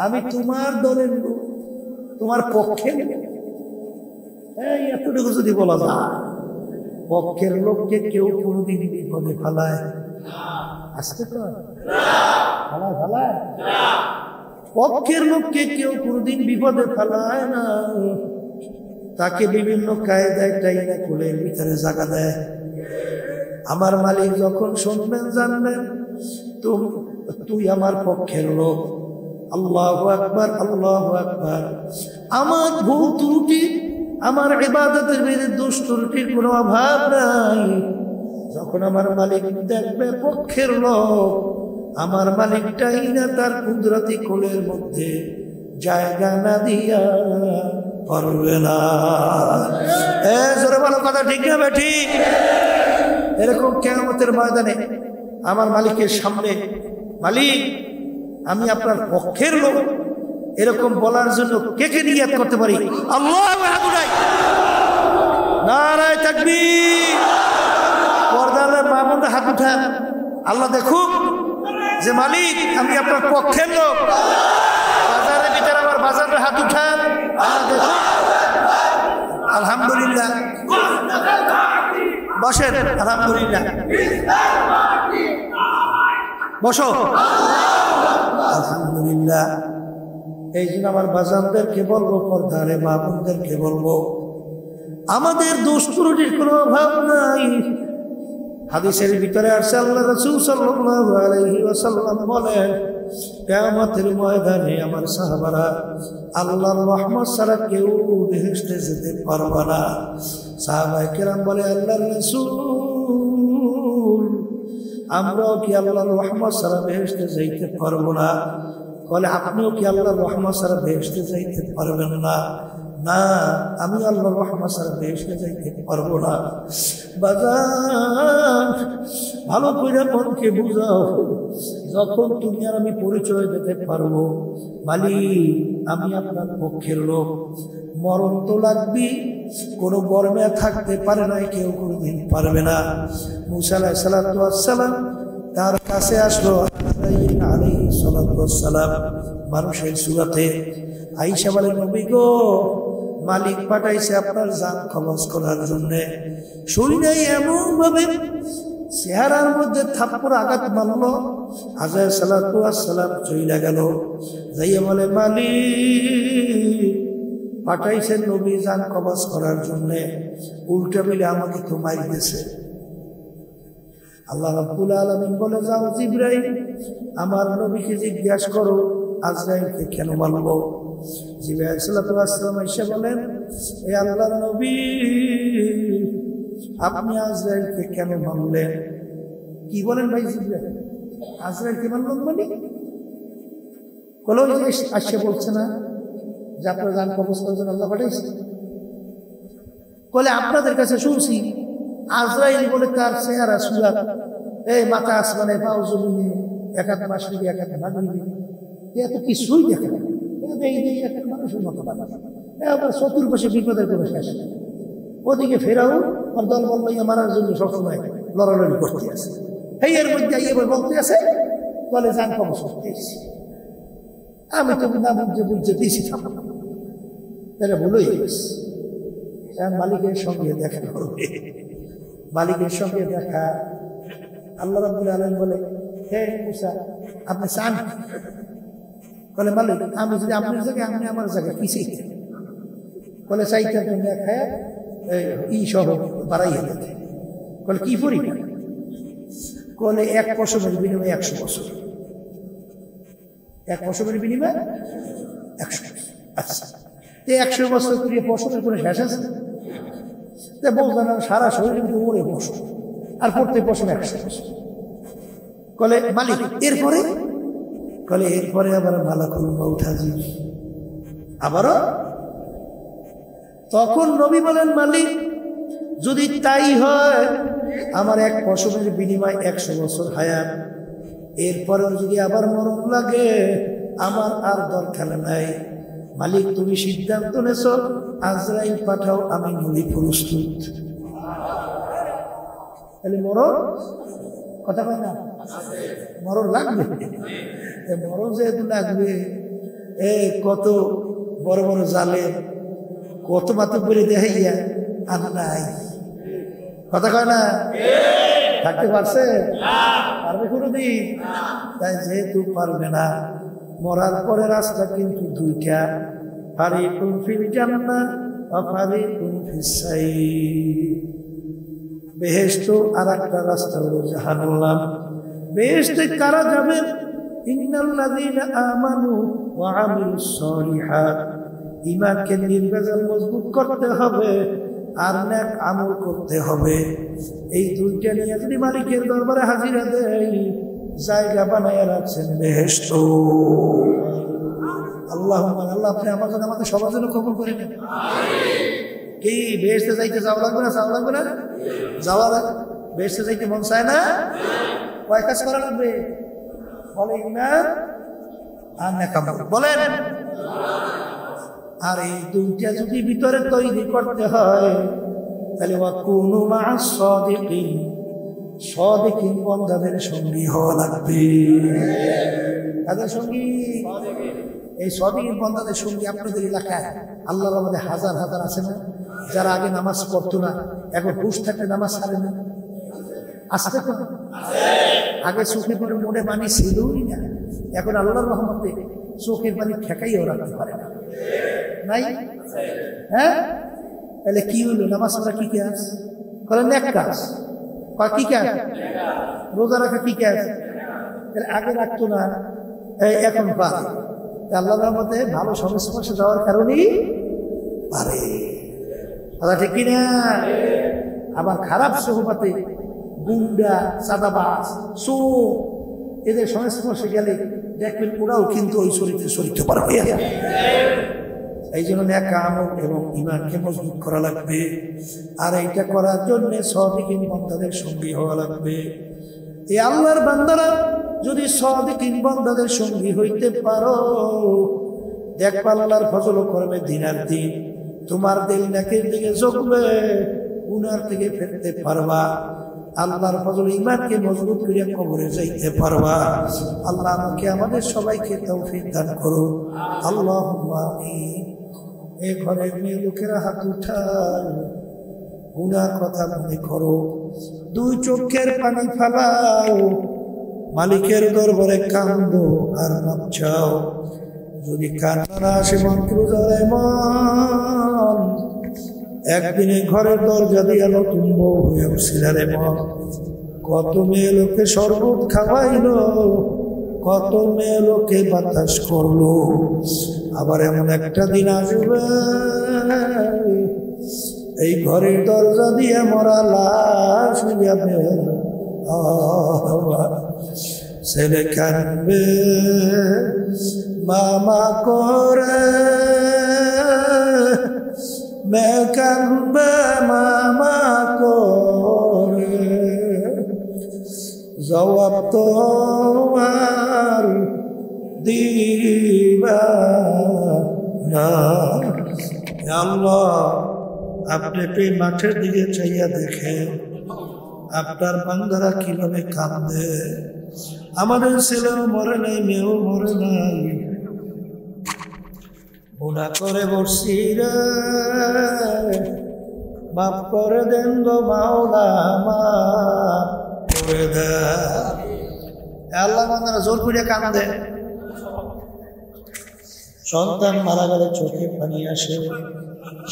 আমি তোমার দলের লোক, তোমার পক্ষে। এই এতটুকু যদি বলা যায়, পক্ষের লোককে কেউ কোনদিন বিপদে ফেলায়? আসতে তো ফেলায়। পক্ষের লোককে কেউ কোনদিন বিপদে ফেলায় না, তাকে বিভিন্ন কায়দায় টাইনা কোলের ভিতরে জায়গা দেয়। আমার মালিক যখন শুনবেন, জানবেন তুই আমার পক্ষের লোক। আল্লাহু আকবার, আল্লাহু আকবার। আমার ভুল ত্রুটি, আমার ইবাদতের বিরুদ্ধে দোষ ত্রুটির কোনো অভাব নাই। যখন আমার মালিক দেখবে পক্ষের লোক, আমার মালিকটাই না তার কুদরতি কোলের মধ্যে জায়গা না দিয়া পারবে না। জোরে বলো, কথা ঠিক না বেঠি? এরকম কিয়ামতের ময়দানে আমার মালিকের সামনে, মালিক আমি আপনার পক্ষের লোক, এরকম বলার জন্য কে কে নিয়াত করতে পারি? আল্লাহু আকবার, নারায়ে তাকবীর। পর্দার মা বোনরা হাত উঠান। আল্লাহ দেখুক যে মালিক আমি আপনার পক্ষের লোক। বাজারের ভিতরে আমার বাজারের হাত উঠান। আল্লাহ দেখুক। আলহামদুলিল্লাহ, বসেন। আলহামদুলিল্লাহ, বসো। আলহামদুলিল্লাহ। এই জন্য আমার বাজানদেরকে বলবো, পর্দারে মা বোনদেরকে বলবো, আমাদের দোষ ত্রুটির কোনো অভাব নাই। হাদিসের ভিতরে আসছে, আল্লাহ রাসূল সাল্লাল্লাহু আলাইহি ওয়াসাল্লাম বলেন, কিয়ামতের ময়দানে আমার সাহাবারা আল্লাহর রহমত ছাড়া কেউ বেহেশতে যেতে পারবে না। সাহাবায়ে কেরাম বলে, আল্লাহর রাসূল আমরাও কি আল্লাহর রহমত ছাড়া বেহেশতে যাইতে পারবো না? বলে, আপনিও কি আল্লাহর রহমত ছাড়া বেহেশতে যাইতে পারবেন না? না, আমি আল্লাহর রহমত ছাড়া বেহেশতে যাইতে পারবো না। বাজার ভালো করে মনকে বুঝাও, যখন তুমি আর আমি পরিচয় দিতে পারবো মালিক আমি আপনার পক্ষের লোক, মরণ তো লাগবে, কোনো গরমে থাকতে পারে না, কেউ কোনোদিন পারবে না। মুসা আলাইহিস সালাম তার কাছে আসলো আলাইহিস সালাম মানুষের সুরাতে। আয়েশা বলে, নবী গো, মালিক পাঠাইছে আপনার জান কবজ করার জন্য। শুনি নাই এমন ভাবে চেহারার মধ্যে থাপ্পড় আঘাত মারল। আজায় সালাম চইলা গেল, যাইয়া বলে, মালিক পাঠাইছেন নবী জান কবজ করার জন্য, উল্টা মিলে আমাকে তো মারিতেছে। আল্লাহ রাব্বুল আলামিন বলে, যাও জিবরাইল আমার নবীকে জিজ্ঞাসা করো আজরাইলকে কেন মারলো। জিবরাইল সাল্লাল্লাহু আলাইহি ওয়াসাল্লাম এসে বলেন, এ আল্লাহর নবী আপনি আজরাইলকে কেন মারলেন? কি বলেন ভাই জিবরাইল, আজরাইলকে মারলেন মানে? বলে আসছে বলছে না যে আপনার জান কবজ করার জন্য আল্লাহ পাঠাইছে। বলে আপনাদের কাছে শুনছি আজরাইল বলে তার চেহারা সুরা, এই মাথা আসমানে পাও জমিনে, এক হাত মাসরিকে এক হাত মাগরিবে, এত কিছুই দেখে না, একটা মানুষের মতো আবার চতুর্পাশে বিপদের কোনো শেষ। ওদিকে ফেরাও আর দল বল মারার জন্য সবসময় লড়ালড়ি করতে আছে। এই এর মধ্যে এবার বলতে আছে, বলে জান কবজ করতে এসেছি। আমি তো না বুঝতে দিয়েছি, এটা ভুলই গেছে। মালিকের সঙ্গে দেখা করবে, মালিকের সঙ্গে দেখা। আল্লাহ রাব্বুল আলামিন বলে, হে মুসা আপনি চান? বলে, মালিক আমি যদি আপনার জায়গায়, আপনি আমার জায়গায় কি চাইতেন? বলে, চাইতেন তুমি খায় ই সহ বাড়াইয়া দিতে। বলে, কি পরিমাণ? বলে, 1 পশমের বিনিময়ে 100 বছর। 1 পশমের বিনিময়ে 100 বছর। আচ্ছা, 100 বছর করে পশমের কোনো শেষ আছে? বলতো না সারা শরীরের মধ্যে ওরে পশম, আর প্রত্যেক পশম 100 বছর। বলে, মালিক এরপরে? বলে, এরপরে আবার মালাকুল মউত হাজির আবারও। তখন নবী বলেন, মালিক যদি তাই হয় আমার 1 পশমের বিনিময় 100 বছর হায়াত, এরপরেও যদি আবার মরণ লাগে আমার আর দরকার নাই। মালিক তুমি সিদ্ধান্ত নেছ, আজরাইল পাঠাও, আমি নবী প্রস্তুত। তাহলে মরণ কথা কয় না, মরণ লাগবে। মরণ যেহেতু লাগবে, কত বড় বড় জালে কত মাত্র করে দেখাইয়া আর নাই, কথা কয় না, থাকতে পারছে? পারবে কোনোদিন? তাই যেহেতু পারবে না, মরার পরে রাস্তা কিন্তু দুইটা, ফারিকুন ফিল জান্নাহ ওয়া ফারিকুন ফিস সাইর। বেহেশত আর একটা রাস্তা হলো জাহান্নাম। বেহেশতে কারা যাবে? ইন্নাল্লাযীনা আমানু ওয়া আমিলুস সালিহাত। ঈমানকে নির্ভেজাল মজবুত করতে হবে আর নেক আমল করতে হবে। এই দুইটা নিয়ে যদি মালিকের দরবারে হাজিরা দেয়, জায়গা বানায় রাখছেন বেহেশত। আল্লাহুম্মা, আল্লাহ আপনি আমার জন্য আমাদের সবার জন্য কবুল করে নেন। কি বেহেশতে যাইতে যাওয়া লাগবে না? যাওয়া লাগবে না? যাওয়া লাগবে। বেহেশতে যাইতে মন চায় না? কয় কাজ করা লাগবে? বলে ঈমান আর নেক আমল। বলেন। আর এই দুইটা যদি ভিতরে তৈরি করতে হয়, তাহলে ওয়াকুনু মা'আস সাদিকিন, সাদিকিন বান্দাদের সঙ্গী হওয়া লাগবে। তাদের সঙ্গী, এই সাদিকিন বান্দাদের সঙ্গী আপনাদের এলাকায় আল্লাহর রহমতে হাজার হাজার আছে না, যারা আগে নামাজ পড়তো না, এখন হুঁশ থাকলে নামাজ ছাড়ে না। আসতে তো আগে চোখের পরে মনে পানি ছিলই না, এখন আল্লাহর রহমতে চোখের পানি ঠেকাইও রাখতে পারে না। নাই? হ্যাঁ, তাহলে কি হইল? নামাজ পড়া কি কাজ? বলে নেক কাজ। কি কাজ? রোজা রাখা কি কাজ? তাহলে আগে রাখতো না, এখন পারে। আল্লাহর রহমতে ভালো সংস্পর্শে যাওয়ার কারণেই পারে। কথা ঠিক কিনা? আবার খারাপ সোহবাতে গুন্ডা, চাঁদাবাজ, চোর, এদের সংস্পর্শে গেলে দেখবেন ওরাও কিন্তু ওই চরিত্রে পারবে। এই জন্য নেক আমল এবং ঈমানকে মজবুত করা লাগবে। আর এইটা করার জন্য সাদিকিন বান্দাদের সঙ্গী হওয়া লাগবে। এই আল্লাহর বান্দারা যদি সাদিকিন বান্দাদের সঙ্গী হইতে পারো, দেখবা আল্লাহর ফজল করবে দিনার দিন, তোমার দিল নেকের দিকে ঝুঁকবে, গুনার থেকে ফিরতে পারবা, আল্লাহর ফজল ঈমানকে মজবুত করিয়া কবরে যাইতে পারবা। আল্লাহ আমাকে আমাদের সবাইকে তৌফিক দান করো, আল্লাহুম্মা আমিন। এই ঘরের মেয়ে লোকেরা হাত উঠায়, গুনার কথা মনে করো, দুই চোখের পানি ফালাও, মালিকের দরবারে কান্দো আর মাপ চাও। যদি কান্না না আসে মন ক্রোধায় মন, একদিনে ঘরের দরজা দিয়া নতুন বউ হয়ে উঠছিলা রে মন। কত মেয়ে লোকে শরবত খাওয়াইলো, কত মেয়ে লোকে বাতাস করলো, আবার এমন একটা দিন আসবে এই ঘরের দরজা দিয়ে মরা লাশ যাবে, ছেলে কানবে মামা করে, মেয়ে কানবে মামা করে, জবাব তো আর দিবা না। আল্লাহ, আপনি এই মাঠের দিকে চাইয়া দেখেন আপনার বান্দারা কিভাবে কাঁদে। আমাদের ছেলেও মরে নাই, মেয়েও মরে নাই, গুনাহ করে বসছি রে, মাফ করে দেন গো মাওলা, মাফ করে দেন। আল্লাহ বান্দারা জোর করে কাঁদে। সন্তান মারা গেলে চোখে পানি আসে,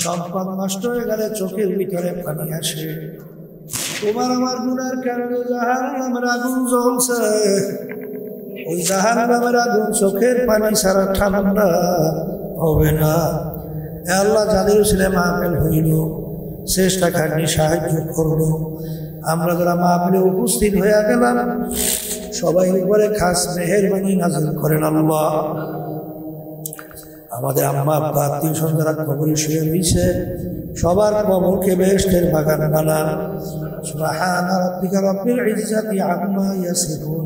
সম্পদ নষ্ট হয়ে গেলে চোখের ভিতরে পানি আসে। তোমার আমার গুনার কারণে জাহান্নামের আগুন জ্বলছে, ওই জাহান্নামের আগুন চোখের পানি ছাড়া ঠান্ডা হবে না। আল্লাহ, যাদের ছেলে মাহফিল হইল, চেষ্টা খাটনি সাহায্য করলো, আমরা যারা মাহফিলে উপস্থিত হয়ে গেলাম, সবাই উপরে খাস মেহেরবানি নাযিল করেন আল্লাহ। আমাদের আম্মা আব্বা আত্মীয় স্বজন যারা কবরে শুয়ে রয়েছে, সবার কবরকে বেহেশতের বাগান বানান। সুবহানা রাব্বিকা রাব্বিল ইজ্জাতি আম্মা ইয়াসিফুন